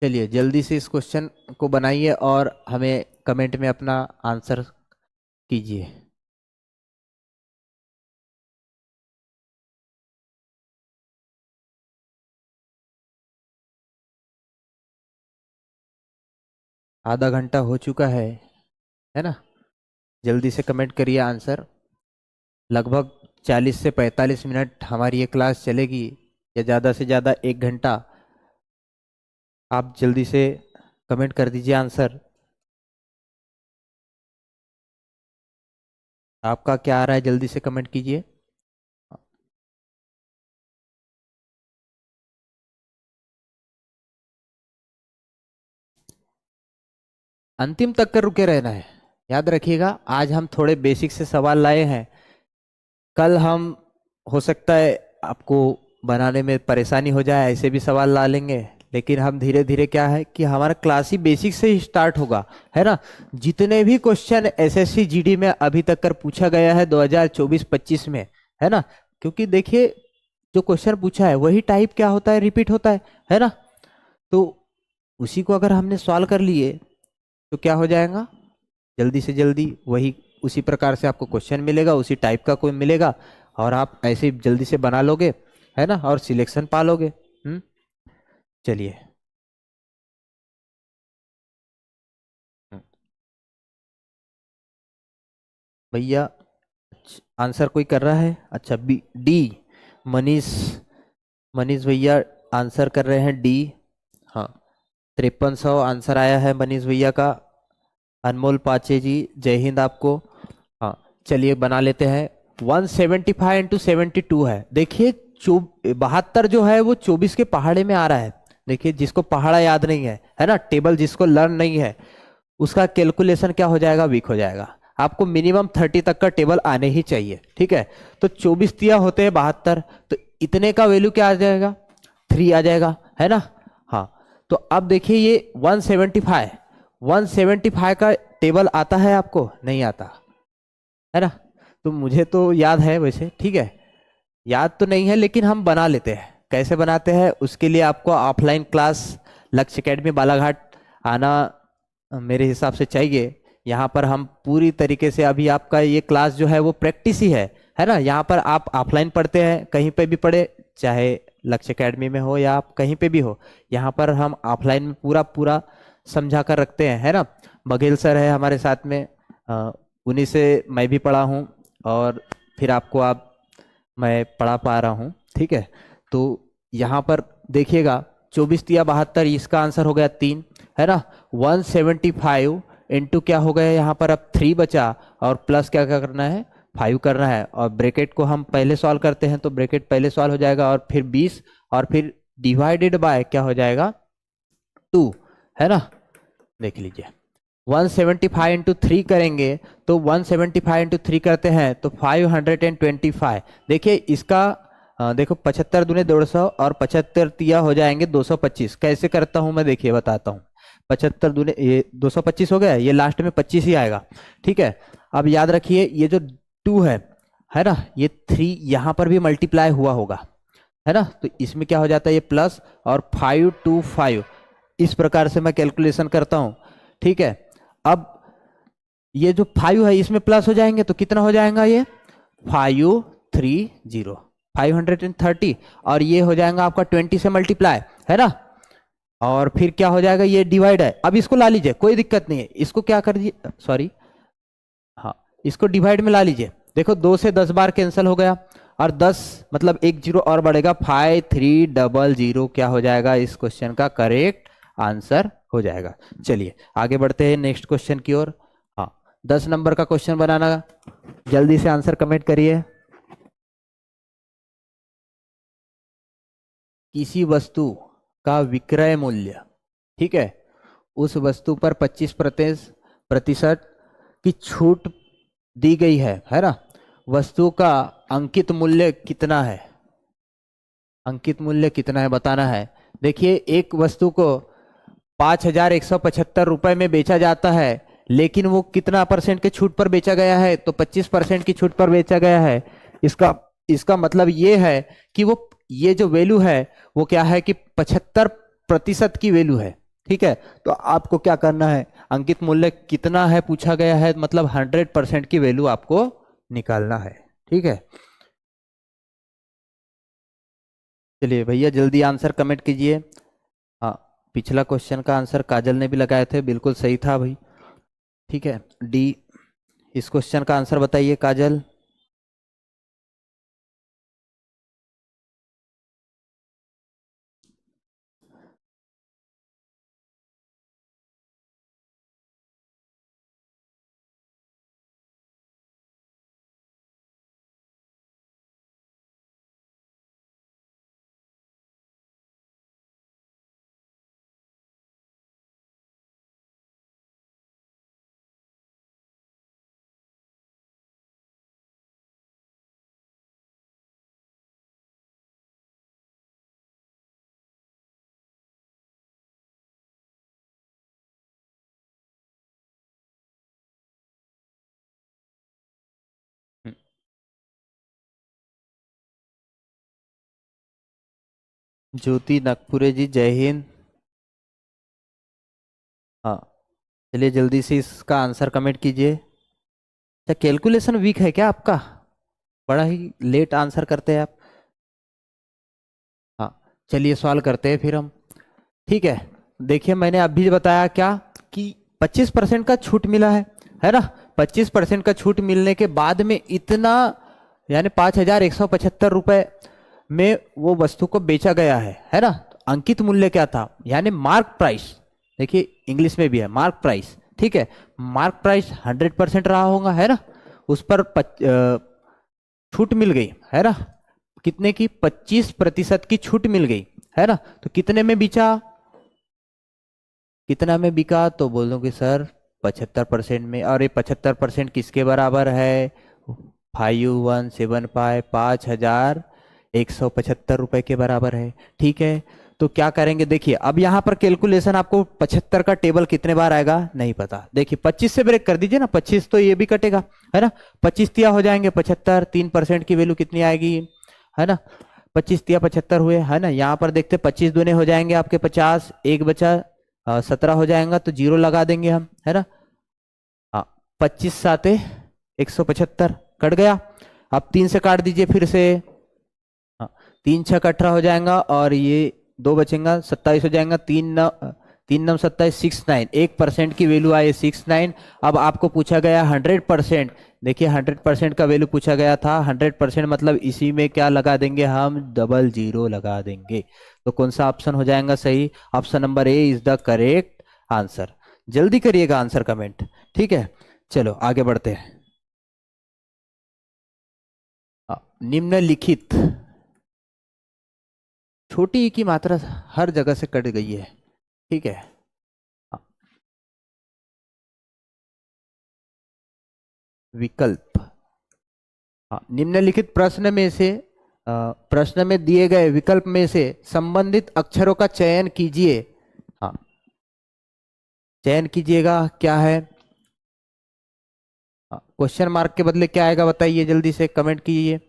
चलिए जल्दी से इस क्वेश्चन को बनाइए और हमें कमेंट में अपना आंसर कीजिए। आधा घंटा हो चुका है ना। जल्दी से कमेंट करिए आंसर। लगभग 40 से 45 मिनट हमारी ये क्लास चलेगी, या ज़्यादा से ज़्यादा 1 घंटा। आप जल्दी से कमेंट कर दीजिए आंसर। आपका क्या आ रहा है, जल्दी से कमेंट कीजिए। अंतिम तक कर रुके रहना है। याद रखिएगा आज हम थोड़े बेसिक से सवाल लाए हैं, कल हम हो सकता है आपको बनाने में परेशानी हो जाए ऐसे भी सवाल ला लेंगे। लेकिन हम धीरे धीरे क्या है कि हमारा क्लास ही बेसिक से ही स्टार्ट होगा, है ना। जितने भी क्वेश्चन एसएससी जीडी में अभी तक कर पूछा गया है 2024-25 में, है ना, क्योंकि देखिए जो क्वेश्चन पूछा है वही टाइप क्या होता है, रिपीट होता है ना। तो उसी को अगर हमने सॉल्व कर लिए तो क्या हो जाएगा, जल्दी से जल्दी वही उसी प्रकार से आपको क्वेश्चन मिलेगा, उसी टाइप का कोई मिलेगा और आप ऐसे ही जल्दी से बना लोगे, है ना, और सिलेक्शन पा लोगे। चलिए। हम्म, भैया आंसर कोई कर रहा है। अच्छा, बी डी, मनीष मनीष भैया आंसर कर रहे हैं डी। हाँ, 5300 आंसर आया है मनीष भैया का। अनमोल पाचे जी जय हिंद आपको। हाँ, चलिए बना लेते हैं। 175 इंटू 72 है। देखिए 72 जो है वो 24 के पहाड़े में आ रहा है। देखिए जिसको पहाड़ा याद नहीं है ना, टेबल जिसको लर्न नहीं है, उसका कैलकुलेशन क्या हो जाएगा, वीक हो जाएगा। आपको मिनिमम 30 तक का टेबल आने ही चाहिए, ठीक है। तो 24 तिया होते हैं 72, तो इतने का वैल्यू क्या आ जाएगा, 3 आ जाएगा, है ना। हाँ, तो अब देखिए ये 175 का टेबल आता है, आपको नहीं आता है ना। तो मुझे तो याद है वैसे, ठीक है, याद तो नहीं है लेकिन हम बना लेते हैं। कैसे बनाते हैं उसके लिए आपको ऑफलाइन क्लास लक्ष्य एकेडमी बालाघाट आना मेरे हिसाब से चाहिए। यहाँ पर हम पूरी तरीके से, अभी आपका ये क्लास जो है वो प्रैक्टिस ही है ना। यहाँ पर आप ऑफलाइन पढ़ते हैं, कहीं पे भी पढ़े, चाहे लक्ष्य एकेडमी में हो या आप कहीं पे भी हो, यहाँ पर हम ऑफलाइन में पूरा पूरा समझा कर रखते हैं, है ना। बघेल सर है हमारे साथ में, उन्हीं से मैं भी पढ़ा हूँ, और फिर आपको आप मैं पढ़ा पा रहा हूँ, ठीक है। तो यहाँ पर देखिएगा 24 तिया 72, इसका आंसर हो गया 3, है ना। 175 इंटू क्या हो गया यहाँ पर, अब 3 बचा, और प्लस क्या क्या करना है, 5 करना है, और ब्रैकेट को हम पहले सॉल्व करते हैं तो ब्रैकेट पहले सॉल्व हो जाएगा, और फिर 20, और फिर डिवाइडेड बाय क्या हो जाएगा, 2, है ना। देख लीजिए 175 इंटू 3 करेंगे तो 175 इंटू 3 करते हैं तो 525। देखिए इसका देखो 75 दूने 150 और 75 तिया हो जाएंगे 225। कैसे करता हूं मैं, देखिए बताता हूं। 75 दूने ये 225 हो गया, ये लास्ट में 25 ही आएगा, ठीक है। अब याद रखिए ये जो 2 है ना, ये 3 यहां पर भी मल्टीप्लाई हुआ होगा, है ना। तो इसमें क्या हो जाता है, ये प्लस और 525, इस प्रकार से मैं कैलकुलेशन करता हूं, ठीक है। अब ये जो 5 है इसमें प्लस हो जाएंगे तो कितना हो जाएगा, ये 530, 530, और ये हो जाएगा आपका 20 से मल्टीप्लाई, है ना। और फिर क्या हो जाएगा, ये डिवाइड है, अब इसको ला लीजिए, कोई दिक्कत नहीं है, इसको क्या कर दीजिए, सॉरी, हाँ, इसको डिवाइड में ला लीजिए। देखो 2 से 10 बार कैंसिल हो गया, और 10 मतलब एक जीरो और बढ़ेगा, 5300 क्या हो जाएगा, इस क्वेश्चन का करेक्ट आंसर हो जाएगा। चलिए आगे बढ़ते हैं नेक्स्ट क्वेश्चन की ओर। हाँ, 10 नंबर का क्वेश्चन बनाना, जल्दी से आंसर कमेंट करिए। किसी वस्तु का विक्रय मूल्य, ठीक है, उस वस्तु पर 25% की छूट दी गई है ना। वस्तु का अंकित मूल्य कितना है, अंकित मूल्य कितना है बताना है। देखिए एक वस्तु को 5175 रुपए में बेचा जाता है, लेकिन वो कितना परसेंट के छूट पर बेचा गया है, तो 25% की छूट पर बेचा गया है। इसका इसका मतलब ये है कि वो ये जो वैल्यू है वो क्या है कि 75% की वैल्यू है, ठीक है। तो आपको क्या करना है, अंकित मूल्य कितना है पूछा गया है, मतलब 100% की वैल्यू आपको निकालना है, ठीक है। चलिए भैया जल्दी आंसर कमेंट कीजिए। हाँ, पिछला क्वेश्चन का आंसर काजल ने भी लगाए थे, बिल्कुल सही था भाई, ठीक है, डी। इस क्वेश्चन का आंसर बताइए काजल। ज्योति नागपुरे जी, जय हिंद। हाँ, चलिए जल्दी से इसका आंसर कमेंट कीजिए। क्या कैलकुलेशन वीक है क्या आपका, बड़ा ही लेट आंसर करते हैं आप। हाँ, चलिए सवाल करते हैं फिर हम, ठीक है। देखिए मैंने अभी बताया क्या कि 25% का छूट मिला है ना। 25% का छूट मिलने के बाद में इतना, यानी 5175 रुपए में वो वस्तु को बेचा गया है ना। तो अंकित मूल्य क्या था, यानी मार्क प्राइस, देखिए इंग्लिश में भी है मार्क प्राइस, ठीक है। मार्क प्राइस 100% रहा होगा, है ना। उस पर छूट मिल गई, है ना, कितने की, 25% की छूट मिल गई, है ना। तो कितने में बिचा, कितना में बिका, तो बोलोगे सर 75% में, और ये 75% किसके बराबर है? 5175, 5,175 रुपए के बराबर है। ठीक है, तो क्या करेंगे, देखिए अब यहाँ पर कैलकुलेशन आपको 75 का टेबल कितने बार आएगा नहीं पता। देखिए 25 से ब्रेक कर दीजिए ना, 25 तो ये भी कटेगा, है ना। 25 तिया हो जाएंगे 75, 3% की वैल्यू कितनी आएगी, है ना। 25 तिया 75 हुए, है ना। यहाँ पर देखते 25 दूने हो जाएंगे आपके 50, एक बचा 17 हो जाएगा, तो जीरो लगा देंगे हम, है ना। हाँ, 25 साते 175 कट गया। अब 3 से काट दीजिए फिर से, हाँ 3 6 18 हो जाएगा, और ये 2 बचेगा 27 हो जाएगा। 3 9 27, 69, 1% की वैल्यू आई 69। अब आपको पूछा गया 100%, देखिए 100% का वैल्यू पूछा गया था। 100% मतलब इसी में क्या लगा देंगे हम, डबल जीरो लगा देंगे। तो कौन सा ऑप्शन हो जाएगा सही? Option number A is the correct answer. जल्दी करिएगा आंसर कमेंट, ठीक है। चलो आगे बढ़ते हैं। निम्नलिखित, छोटी ई की मात्रा हर जगह से कट गई है, ठीक है। विकल्प, हाँ, निम्नलिखित प्रश्न में से प्रश्न में दिए गए विकल्प में से संबंधित अक्षरों का चयन कीजिए। हाँ, चयन कीजिएगा, क्या है? क्वेश्चन मार्क के बदले क्या आएगा बताइए, जल्दी से कमेंट कीजिए।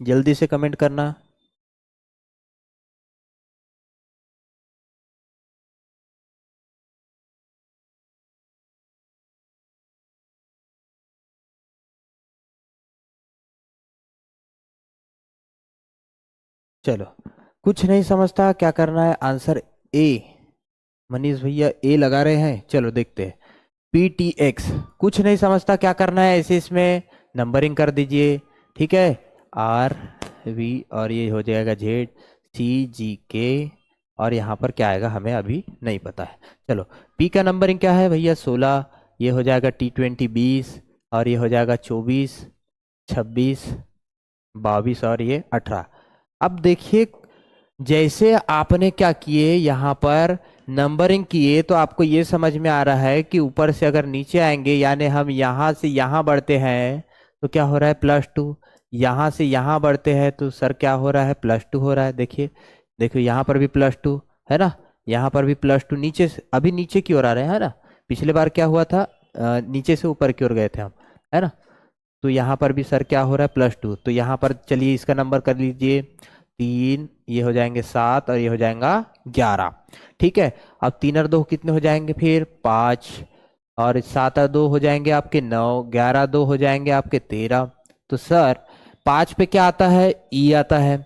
जल्दी से कमेंट करना। चलो, कुछ नहीं समझता क्या करना है, आंसर ए। मनीष भैया ए लगा रहे हैं, चलो देखते हैं। PTX, कुछ नहीं समझता क्या करना है, ऐसे इसमें नंबरिंग कर दीजिए, ठीक है। RV, और ये हो जाएगा ZCGK, और यहाँ पर क्या आएगा हमें अभी नहीं पता है। चलो, P का नंबरिंग क्या है भैया, 16, ये हो जाएगा T20 20, और ये हो जाएगा 24, 26, 22, और ये 18। अब देखिए, जैसे आपने क्या किए यहाँ पर नंबरिंग किए, तो आपको ये समझ में आ रहा है कि ऊपर से अगर नीचे आएंगे, यानी हम यहाँ से यहाँ बढ़ते हैं तो क्या हो रहा है, +2। यहाँ से यहाँ बढ़ते हैं तो सर क्या हो रहा है, +2 हो रहा है। देखिए देखिए, यहाँ पर भी +2 है ना, यहाँ पर भी +2, नीचे से अभी नीचे की ओर आ रहे हैं, है ना। पिछले बार क्या हुआ था, नीचे से ऊपर की ओर गए थे हम, है ना। तो यहाँ पर भी सर क्या हो रहा है, +2। तो यहाँ पर चलिए इसका नंबर कर लीजिए 3, ये हो जाएंगे 7, और ये हो जाएगा 11, ठीक है। अब 3 और 2 कितने हो जाएंगे, फिर 5, और 7 और 2 हो जाएंगे आपके 9, 11 2 हो जाएंगे आपके 13। तो सर 5 पे क्या आता है, ई आता है।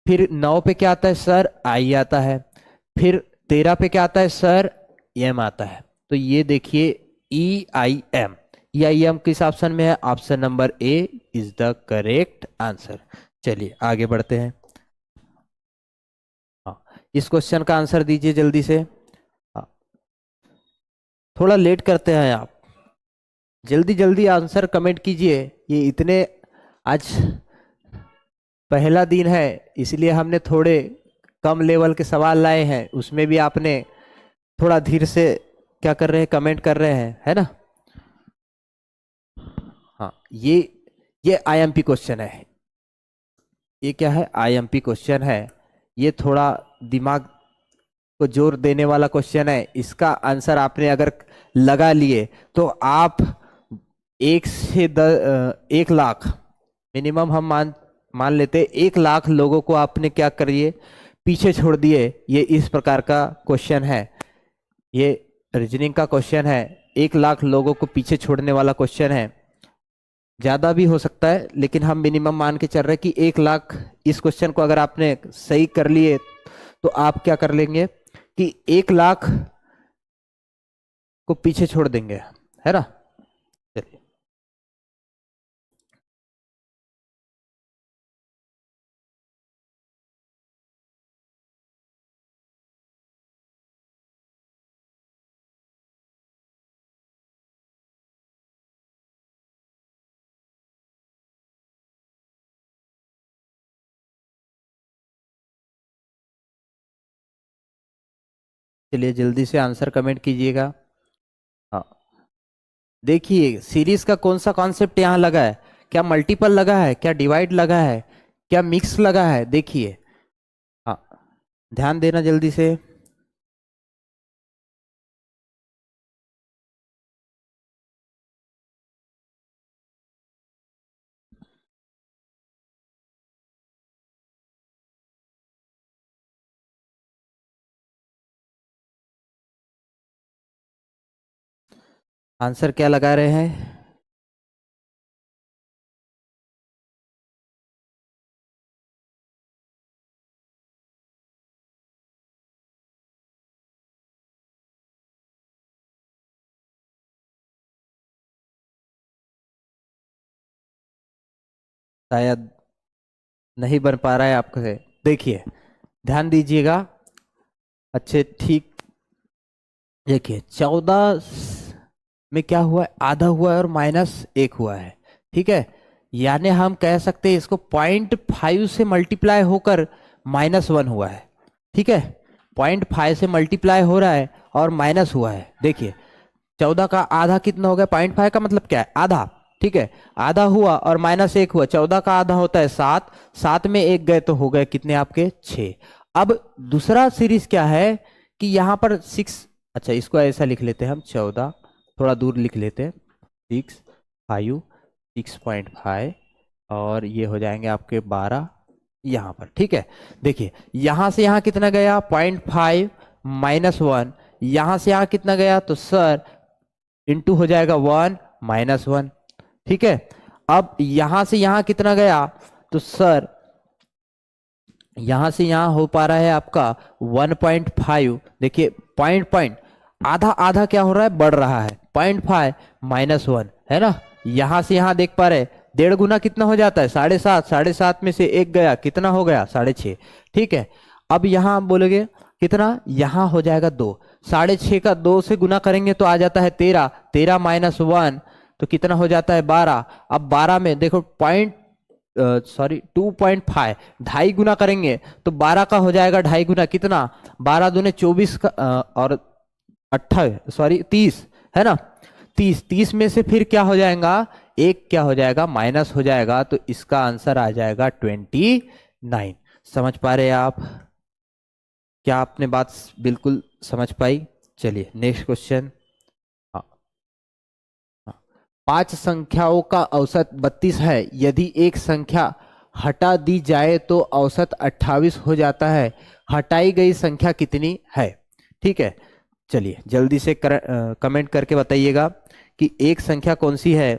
फिर 9 पे क्या आता है सर, आई आता है। फिर 13 पे क्या आता है सर, एम आता है। तो ये देखिए EIM, EIM किस ऑप्शन में है, option number A is the correct answer. चलिए आगे बढ़ते हैं। हाँ, इस क्वेश्चन का आंसर दीजिए जल्दी से। हाँ, थोड़ा लेट करते हैं आप, जल्दी जल्दी आंसर कमेंट कीजिए। ये इतने, आज पहला दिन है इसलिए हमने थोड़े कम लेवल के सवाल लाए हैं, उसमें भी आपने थोड़ा धीरे से क्या कर रहे हैं, कमेंट कर रहे हैं, है ना। हाँ, ये IMP क्वेश्चन है, ये क्या है, IMP क्वेश्चन है। ये थोड़ा दिमाग को जोर देने वाला क्वेश्चन है। इसका आंसर आपने अगर लगा लिए तो आप 1 मिनिमम हम मान लेते 1 लाख लोगों को आपने क्या करिए, पीछे छोड़ दिए। ये इस प्रकार का क्वेश्चन है, ये रीजनिंग का क्वेश्चन है, 1 लाख लोगों को पीछे छोड़ने वाला क्वेश्चन है। ज्यादा भी हो सकता है, लेकिन हम मिनिमम मान के चल रहे हैं कि 1 लाख। इस क्वेश्चन को अगर आपने सही कर लिए तो आप क्या कर लेंगे कि 1 लाख को पीछे छोड़ देंगे, है ना। चलिए, चलिए जल्दी से आंसर कमेंट कीजिएगा। हाँ, देखिए सीरीज का कौन सा कॉन्सेप्ट यहाँ लगा है, क्या मल्टीपल लगा है, क्या डिवाइड लगा है, क्या मिक्स लगा है, देखिए। हाँ, ध्यान देना जल्दी से। आंसर क्या लगा रहे हैं? शायद नहीं बन पा रहा है आपको से। देखिए, ध्यान दीजिएगा अच्छे, ठीक। देखिए 14 में क्या हुआ है, आधा हुआ है और -1 हुआ है, ठीक है। यानी हम कह सकते हैं इसको 0.5 से मल्टीप्लाई होकर -1 हुआ है, ठीक है। 0.5 से मल्टीप्लाई हो रहा है और माइनस हुआ है। देखिए 14 का आधा कितना हो गया, 0.5 का मतलब क्या है, आधा, ठीक है। आधा हुआ और -1 हुआ, 14 का आधा होता है 7, 7 में 1 गए तो हो गए कितने आपके 6। अब दूसरा सीरीज क्या है कि यहाँ पर 6, अच्छा इसको ऐसा लिख लेते हैं हम, 14 थोड़ा दूर लिख लेते हैं, 6 5 6.5 और ये हो जाएंगे आपके 12 यहाँ पर, ठीक है। देखिए यहाँ से यहाँ कितना गया, 0.5 -1, यहाँ से यहाँ कितना गया, तो सर इंटू हो जाएगा 1 -1, ठीक है। अब यहां से यहां कितना गया, तो सर यहां से यहां हो पा रहा है आपका 1.5। देखिए पॉइंट पॉइंट आधा आधा क्या हो रहा है, बढ़ रहा है, 0.5 -1 है ना। यहां से यहां देख पा रहे, 1.5 गुना कितना हो जाता है, 7.5, 7.5 में से 1 गया कितना हो गया, 6.5, ठीक है। अब यहां आप बोलोगे कितना, यहां हो जाएगा 2, 6.5 का 2 से गुना करेंगे तो आ जाता है 13, 13 -1 तो कितना हो जाता है 12। अब 12 में देखो पॉइंट, सॉरी 2.5, 2.5 गुना करेंगे तो 12 का हो जाएगा 2.5 गुना कितना, 12 दूने 24 का, और 28, सॉरी 30, है ना। 30, 30 में से फिर क्या हो जाएगा, एक क्या हो जाएगा, माइनस हो जाएगा, तो इसका आंसर आ जाएगा 29। समझ पा रहे हैं आप? क्या आपने बात बिल्कुल समझ पाई? चलिए नेक्स्ट क्वेश्चन। हाँ, हाँ। 5 संख्याओं का औसत 32 है, यदि एक संख्या हटा दी जाए तो औसत 28 हो जाता है, हटाई गई संख्या कितनी है, ठीक है। चलिए जल्दी से कमेंट करके बताइएगा कि एक संख्या कौन सी है।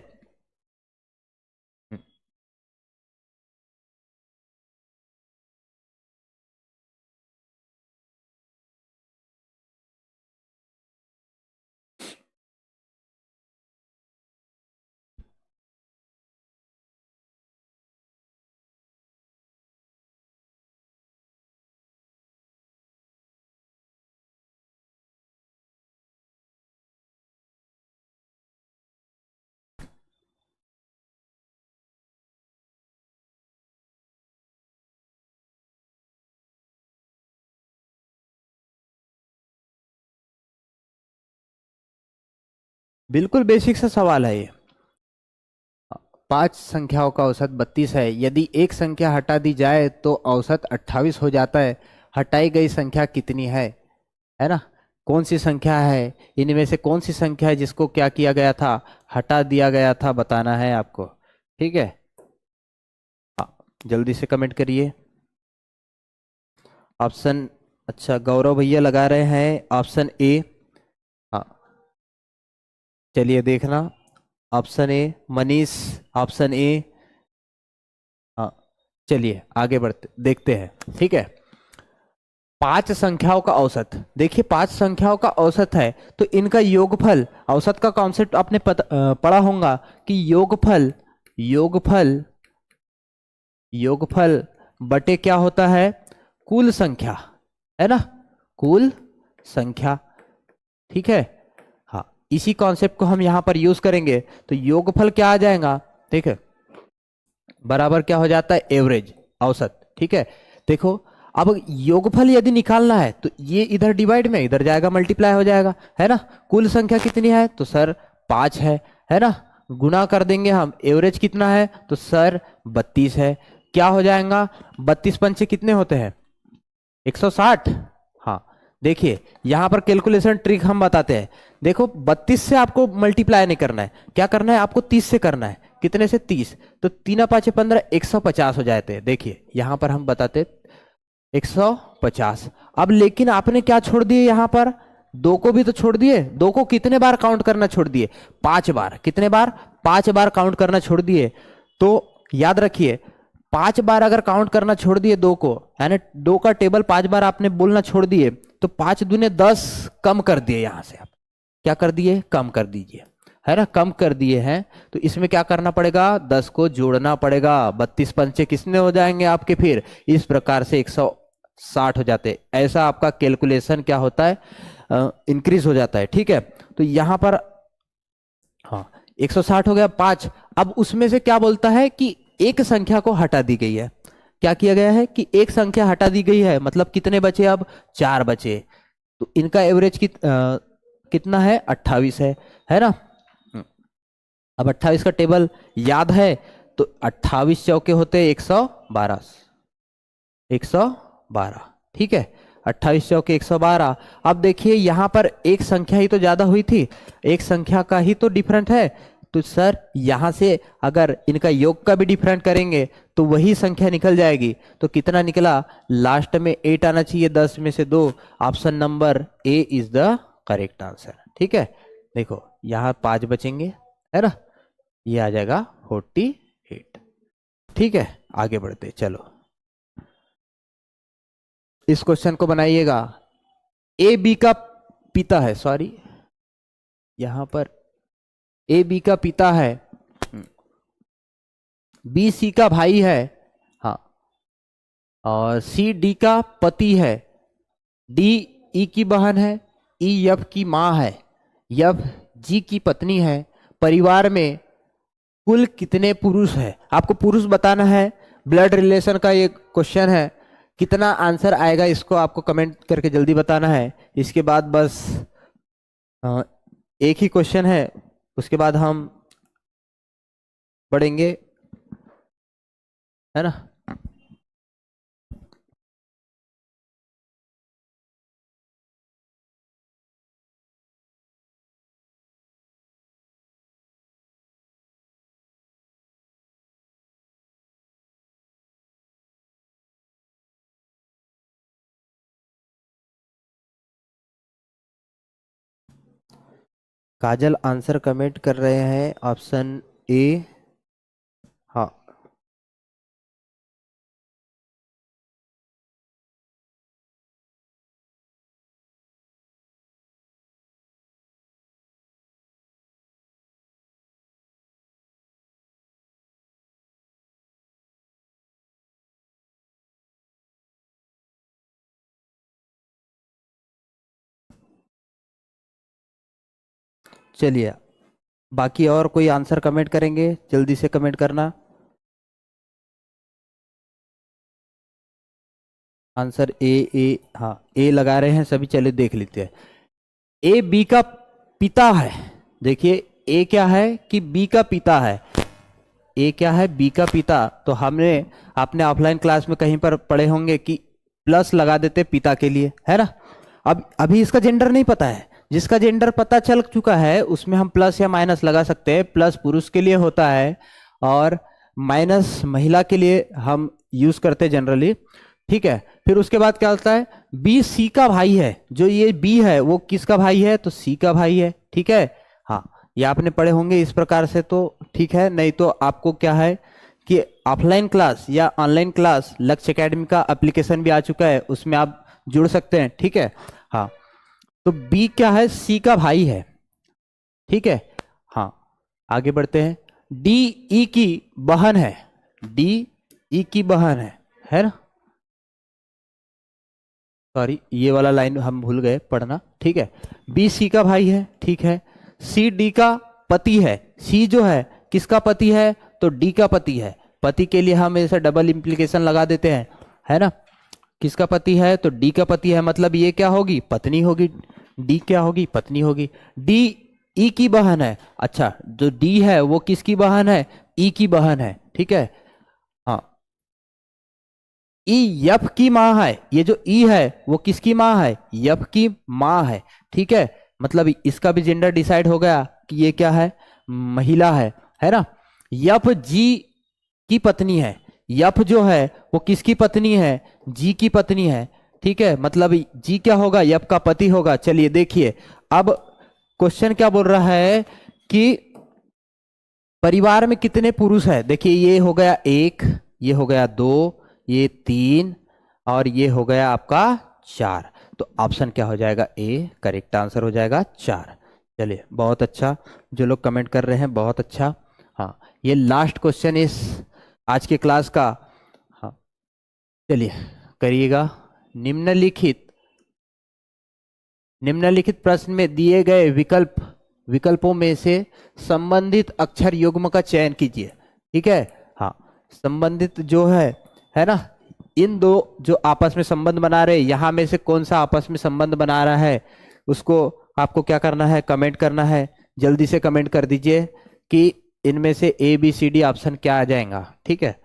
बिल्कुल बेसिक सा सवाल है ये। 5 संख्याओं का औसत 32 है, यदि एक संख्या हटा दी जाए तो औसत 28 हो जाता है, हटाई गई संख्या कितनी है ना। कौन सी संख्या है, इनमें से कौन सी संख्या है जिसको क्या किया गया था, हटा दिया गया था, बताना है आपको, ठीक है। हाँ, जल्दी से कमेंट करिए। ऑप्शन, अच्छा गौरव भैया लगा रहे हैं ऑप्शन ए। हाँ, चलिए देखना, option A, Manish option A. हाँ, चलिए आगे बढ़ते देखते हैं, ठीक है। पांच संख्याओं का औसत, देखिए पांच संख्याओं का औसत है तो इनका योगफल, औसत का कॉन्सेप्ट आपने पढ़ा होगा कि योगफल योगफल योगफल बटे क्या होता है, कुल संख्या, है ना, कुल संख्या। ठीक है, हाँ, इसी कॉन्सेप्ट को हम यहां पर यूज करेंगे तो योगफल क्या आ जाएगा, ठीक है, बराबर क्या हो जाता है, एवरेज, औसत। ठीक है, देखो अब योगफल यदि निकालना है तो ये इधर डिवाइड में इधर जाएगा, मल्टीप्लाई हो जाएगा, है ना। कुल संख्या कितनी है तो सर 5 है ना। गुना कर देंगे हम, एवरेज कितना है तो सर 32 है। क्या हो जाएगा, 32 पंचे कितने होते हैं, 160। हाँ, देखिए यहां पर कैलकुलेशन ट्रिक हम बताते हैं। देखो 32 से आपको मल्टीप्लाई नहीं करना है, क्या करना है आपको, 30 से करना है। कितने से, 30, तो 3×5=15, 150 हो जाते हैं। देखिए यहां पर हम बताते 150। अब लेकिन आपने क्या छोड़ दिए यहां पर, दो को भी तो छोड़ दिए। दो को कितने बार काउंट करना छोड़ दिए, 5 बार। कितने बार, 5 बार काउंट करना छोड़ दिए। तो याद रखिए 5 बार अगर काउंट करना छोड़ दिए दो को, यानी दो का टेबल 5 बार आपने बोलना छोड़ दिए, तो 5 दूने 10 कम कर दिए। यहां से आप क्या कर दिए, कम कर दीजिए, है ना, कम कर दिए हैं। तो इसमें क्या करना पड़ेगा, 10 को जोड़ना पड़ेगा। 32 पंचे किसने हो जाएंगे आपके, फिर इस प्रकार से 160 हो जाते। ऐसा आपका कैलकुलेशन क्या होता है, इंक्रीज हो जाता है। ठीक है, तो यहां पर हाँ 160 हो गया 5। अब उसमें से क्या बोलता है कि एक संख्या को हटा दी गई है। क्या किया गया है कि एक संख्या हटा दी गई है, मतलब कितने बचे, अब 4 बचे। तो इनका एवरेज कितना है, 28 है ना। अब 28 का टेबल याद है तो 28 चौके होते 112, 112। ठीक है, 28 चौके 112। अब देखिए यहां पर एक संख्या ही तो ज्यादा हुई थी, एक संख्या का ही तो डिफरेंट है। तो सर यहां से अगर इनका योग का भी डिफरेंट करेंगे तो वही संख्या निकल जाएगी। तो कितना निकला, लास्ट में 8 आना चाहिए, 10 में से 2। Option number A is the correct answer. ठीक है, देखो यहां 5 बचेंगे, है ना, ये आ जाएगा 48। ठीक है, आगे बढ़ते चलो, इस क्वेश्चन को बनाइएगा। ए बी का पिता है, सॉरी यहां पर ए बी का पिता है, बी सी का भाई है, हाँ, और सी डी का पति है, डी ई की बहन है, ई एफ की मां है, एफ जी की पत्नी है। परिवार में कुल कितने पुरुष है, आपको पुरुष बताना है। ब्लड रिलेशन का ये क्वेश्चन है, कितना आंसर आएगा इसको आपको कमेंट करके जल्दी बताना है। इसके बाद बस एक ही क्वेश्चन है, उसके बाद हम पढ़ेंगे, है ना। काजल आंसर कमेंट कर रहे हैं ऑप्शन ए, हाँ। चलिए, बाकी और कोई आंसर कमेंट करेंगे, जल्दी से कमेंट करना। आंसर ए, हाँ ए लगा रहे हैं सभी, चलिए देख लेते हैं। ए बी का पिता है, देखिए ए क्या है कि बी का पिता है। ए क्या है, बी का पिता। तो हमने अपने ऑफलाइन क्लास में कहीं पर पढ़े होंगे कि प्लस लगा देते पिता के लिए, है ना। अब अभी इसका जेंडर नहीं पता है, जिसका जेंडर पता चल चुका है उसमें हम प्लस या माइनस लगा सकते हैं। प्लस पुरुष के लिए होता है और माइनस महिला के लिए हम यूज करते हैं जनरली। ठीक है, फिर उसके बाद क्या होता है, बी सी का भाई है। जो ये बी है वो किसका भाई है, तो सी का भाई है। ठीक है, हाँ, ये आपने पढ़े होंगे इस प्रकार से, तो ठीक है। नहीं तो आपको क्या है कि ऑफलाइन क्लास या ऑनलाइन क्लास लक्ष्य एकेडमी का एप्लीकेशन भी आ चुका है, उसमें आप जुड़ सकते हैं, ठीक है। हाँ, तो बी क्या है, सी का भाई है, ठीक है। हाँ, आगे बढ़ते हैं। डी ई की बहन है, डी ई की बहन है ना। सॉरी, ये वाला लाइन हम भूल गए पढ़ना, ठीक है। बी सी का भाई है, ठीक है। सी डी का पति है, सी जो है किसका पति है, तो डी का पति है। पति के लिए हम ऐसा डबल इंप्लीकेशन लगा देते हैं, है ना। किसका पति है, तो डी का पति है, मतलब ये क्या होगी, पत्नी होगी। डी क्या होगी, पत्नी होगी। डी ई की बहन है, अच्छा जो डी है वो किसकी बहन है, ई की बहन है, ठीक है। हाँ, ई यफ की माँ है, ये जो ई है वो किसकी माँ है, यफ की माँ है, ठीक है। मतलब इसका भी जेंडर डिसाइड हो गया कि ये क्या है, महिला है ना। यफ जी की पत्नी है, यफ जो है वो किसकी पत्नी है, जी की पत्नी है, ठीक है। मतलब जी क्या होगा, यफ का पति होगा। चलिए देखिए, अब क्वेश्चन क्या बोल रहा है कि परिवार में कितने पुरुष है। देखिए ये हो गया एक, ये हो गया दो, ये तीन, और ये हो गया आपका चार। तो ऑप्शन क्या हो जाएगा, ए करेक्ट आंसर हो जाएगा 4। चलिए बहुत अच्छा, जो लोग कमेंट कर रहे हैं बहुत अच्छा। हाँ, ये लास्ट क्वेश्चन इस आज के क्लास का। हाँ, चलिए करिएगा। निम्नलिखित निम्नलिखित प्रश्न में दिए गए विकल्पों में से संबंधित अक्षर युग्म का चयन कीजिए, ठीक है। हाँ, संबंधित जो है ना, इन दो जो आपस में संबंध बना रहे, यहां में से कौन सा आपस में संबंध बना रहा है, उसको आपको क्या करना है, कमेंट करना है। जल्दी से कमेंट कर दीजिए कि इनमें से A B C D option क्या आ जाएगा, ठीक है।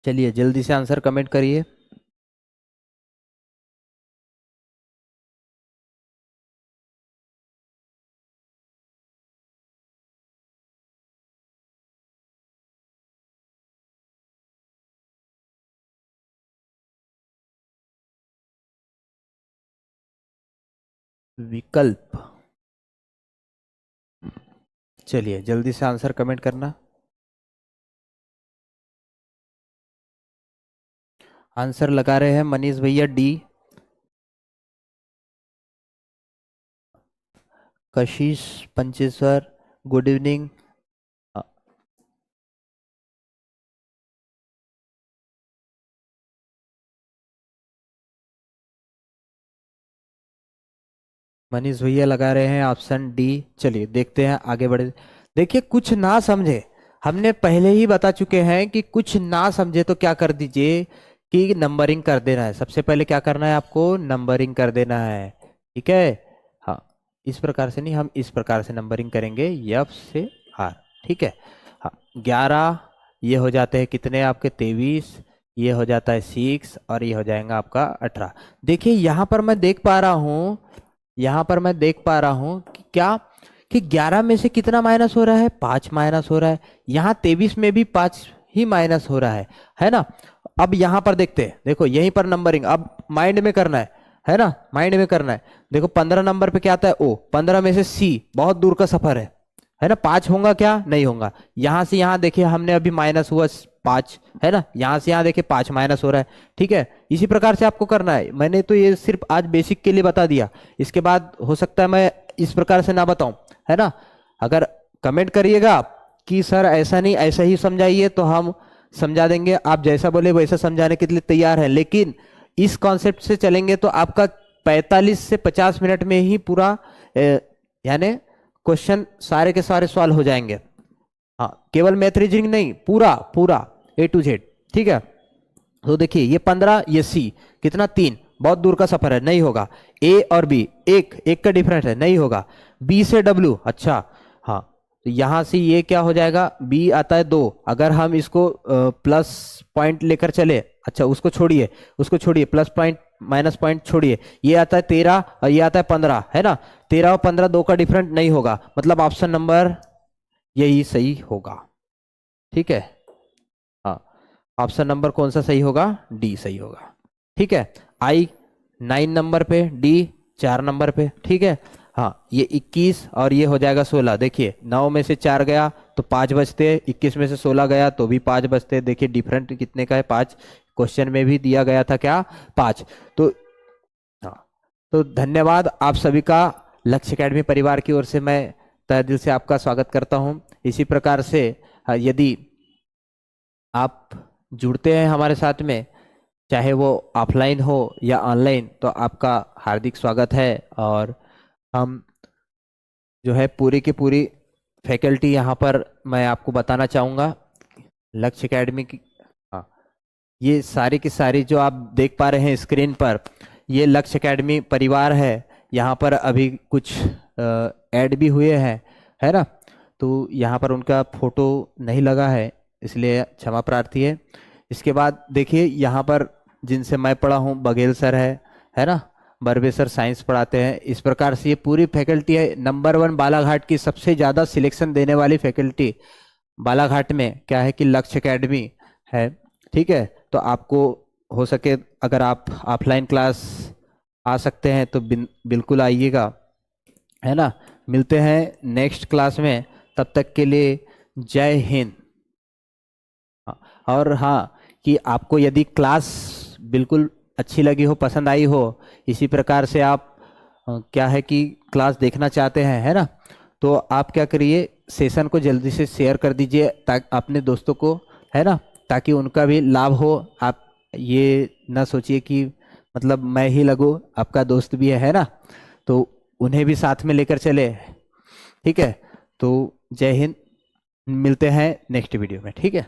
चलिए जल्दी से आंसर कमेंट करिए। विकल्प, चलिए जल्दी से आंसर कमेंट करना। आंसर लगा रहे हैं मनीष भैया डी, कशिश पंचेश्वर, गुड इवनिंग। मनीष भैया लगा रहे हैं ऑप्शन डी। चलिए देखते हैं, आगे बढ़े। देखिए कुछ ना समझे, हमने पहले ही बता चुके हैं कि कुछ ना समझे तो क्या कर दीजिए कि नंबरिंग कर देना है। सबसे पहले क्या करना है, आपको नंबरिंग कर देना है, ठीक है। हाँ, इस प्रकार से नहीं, हम इस प्रकार से नंबरिंग करेंगे, यफ से आर, ठीक है। हाँ, 11 ये हो जाते हैं कितने आपके, 23, ये हो जाता है 6, और ये हो जाएगा आपका 18। देखिए यहाँ पर मैं देख पा रहा हूँ, यहाँ पर मैं देख पा रहा हूं कि क्या, कि 11 में से कितना माइनस हो रहा है, 5 माइनस हो रहा है। यहाँ 23 में भी 5 ही माइनस हो रहा है ना। अब यहाँ पर देखते हैं, देखो यहीं पर नंबरिंग अब माइंड में करना है ना, माइंड में करना है। देखो 15 नंबर पे क्या आता है, ओ 15 में से सी, बहुत दूर का सफर है ना। 5 होगा क्या, नहीं होगा। यहाँ से यहाँ देखिए हमने अभी माइनस हुआ 5, है ना। यहाँ से यहाँ देखिए 5 माइनस हो रहा है, ठीक है। इसी प्रकार से आपको करना है। मैंने तो ये सिर्फ आज बेसिक के लिए बता दिया, इसके बाद हो सकता है मैं इस प्रकार से ना बताऊं, है ना। अगर कमेंट करिएगा कि सर ऐसा नहीं ऐसा ही समझाइए तो हम समझा देंगे, आप जैसा बोले वैसा समझाने के लिए तैयार है। लेकिन इस कॉन्सेप्ट से चलेंगे तो आपका 45 से 50 मिनट में ही पूरा यानी क्वेश्चन सारे के सारे सॉल्व हो जाएंगे। हाँ, केवल मैथ रीजनिंग नहीं, पूरा पूरा ए टू जेड, ठीक है। तो देखिए ये 15, ये सी कितना 3, बहुत दूर का सफर है, नहीं होगा। ए और बी एक एक का डिफरेंस है, नहीं होगा। बी से डब्ल्यू, अच्छा हाँ, तो यहां से ये क्या हो जाएगा, बी आता है 2, अगर हम इसको प्लस पॉइंट लेकर चले, अच्छा उसको छोड़िए प्लस पॉइंट माइनस पॉइंट छोड़िए, ये आता है 13 और ये आता है 15, है ना। 13 और 15 2 का डिफरेंट नहीं होगा, मतलब ऑप्शन नंबर यही सही होगा, ठीक है। हाँ, ऑप्शन नंबर कौन सा सही होगा? डी सही होगा। ठीक है, आई 9 नंबर पे, डी 4 नंबर पे। ठीक है, हाँ ये 21 और ये हो जाएगा 16। देखिए 9 में से 4 गया तो 5 बचते, 21 में से 16 गया तो भी 5 बचते। देखिए डिफरेंट कितने का है? 5। क्वेश्चन में भी दिया गया था क्या? 5। तो हाँ, तो धन्यवाद आप सभी का। लक्ष्य एकेडमी परिवार की ओर से मैं तहे दिल से आपका स्वागत करता हूँ। इसी प्रकार से यदि आप जुड़ते हैं हमारे साथ में, चाहे वो ऑफलाइन हो या ऑनलाइन, तो आपका हार्दिक स्वागत है। और हम जो है पूरी की पूरी फैकल्टी यहाँ पर मैं आपको बताना चाहूँगा लक्ष्य एकेडमी की। हाँ, ये सारी की सारी जो आप देख पा रहे हैं स्क्रीन पर, ये लक्ष्य एकेडमी परिवार है। यहाँ पर अभी कुछ ऐड भी हुए हैं, है ना? तो यहाँ पर उनका फोटो नहीं लगा है, इसलिए क्षमा प्रार्थी है। इसके बाद देखिए यहाँ पर जिनसे मैं पढ़ा हूँ, बघेल सर है ना? बर्वे सर साइंस पढ़ाते हैं। इस प्रकार से ये पूरी फैकल्टी है। नंबर 1 बालाघाट की सबसे ज़्यादा सिलेक्शन देने वाली फैकल्टी बालाघाट में क्या है कि लक्ष्य एकेडमी है। ठीक है, तो आपको हो सके अगर आप ऑफलाइन क्लास आ सकते हैं तो बिल्कुल आइएगा, है ना? मिलते हैं नेक्स्ट क्लास में, तब तक के लिए जय हिंद। हाँ, और हाँ कि आपको यदि क्लास बिल्कुल अच्छी लगी हो, पसंद आई हो, इसी प्रकार से आप क्या है कि क्लास देखना चाहते हैं, है ना? तो आप क्या करिए, सेशन को जल्दी से शेयर कर दीजिए ताकि अपने दोस्तों को, है ना, ताकि उनका भी लाभ हो। आप ये ना सोचिए कि मतलब मैं ही लगूं, आपका दोस्त भी है ना? तो उन्हें भी साथ में लेकर चले। ठीक है, तो जय हिंद। मिलते हैं नेक्स्ट वीडियो में। ठीक है।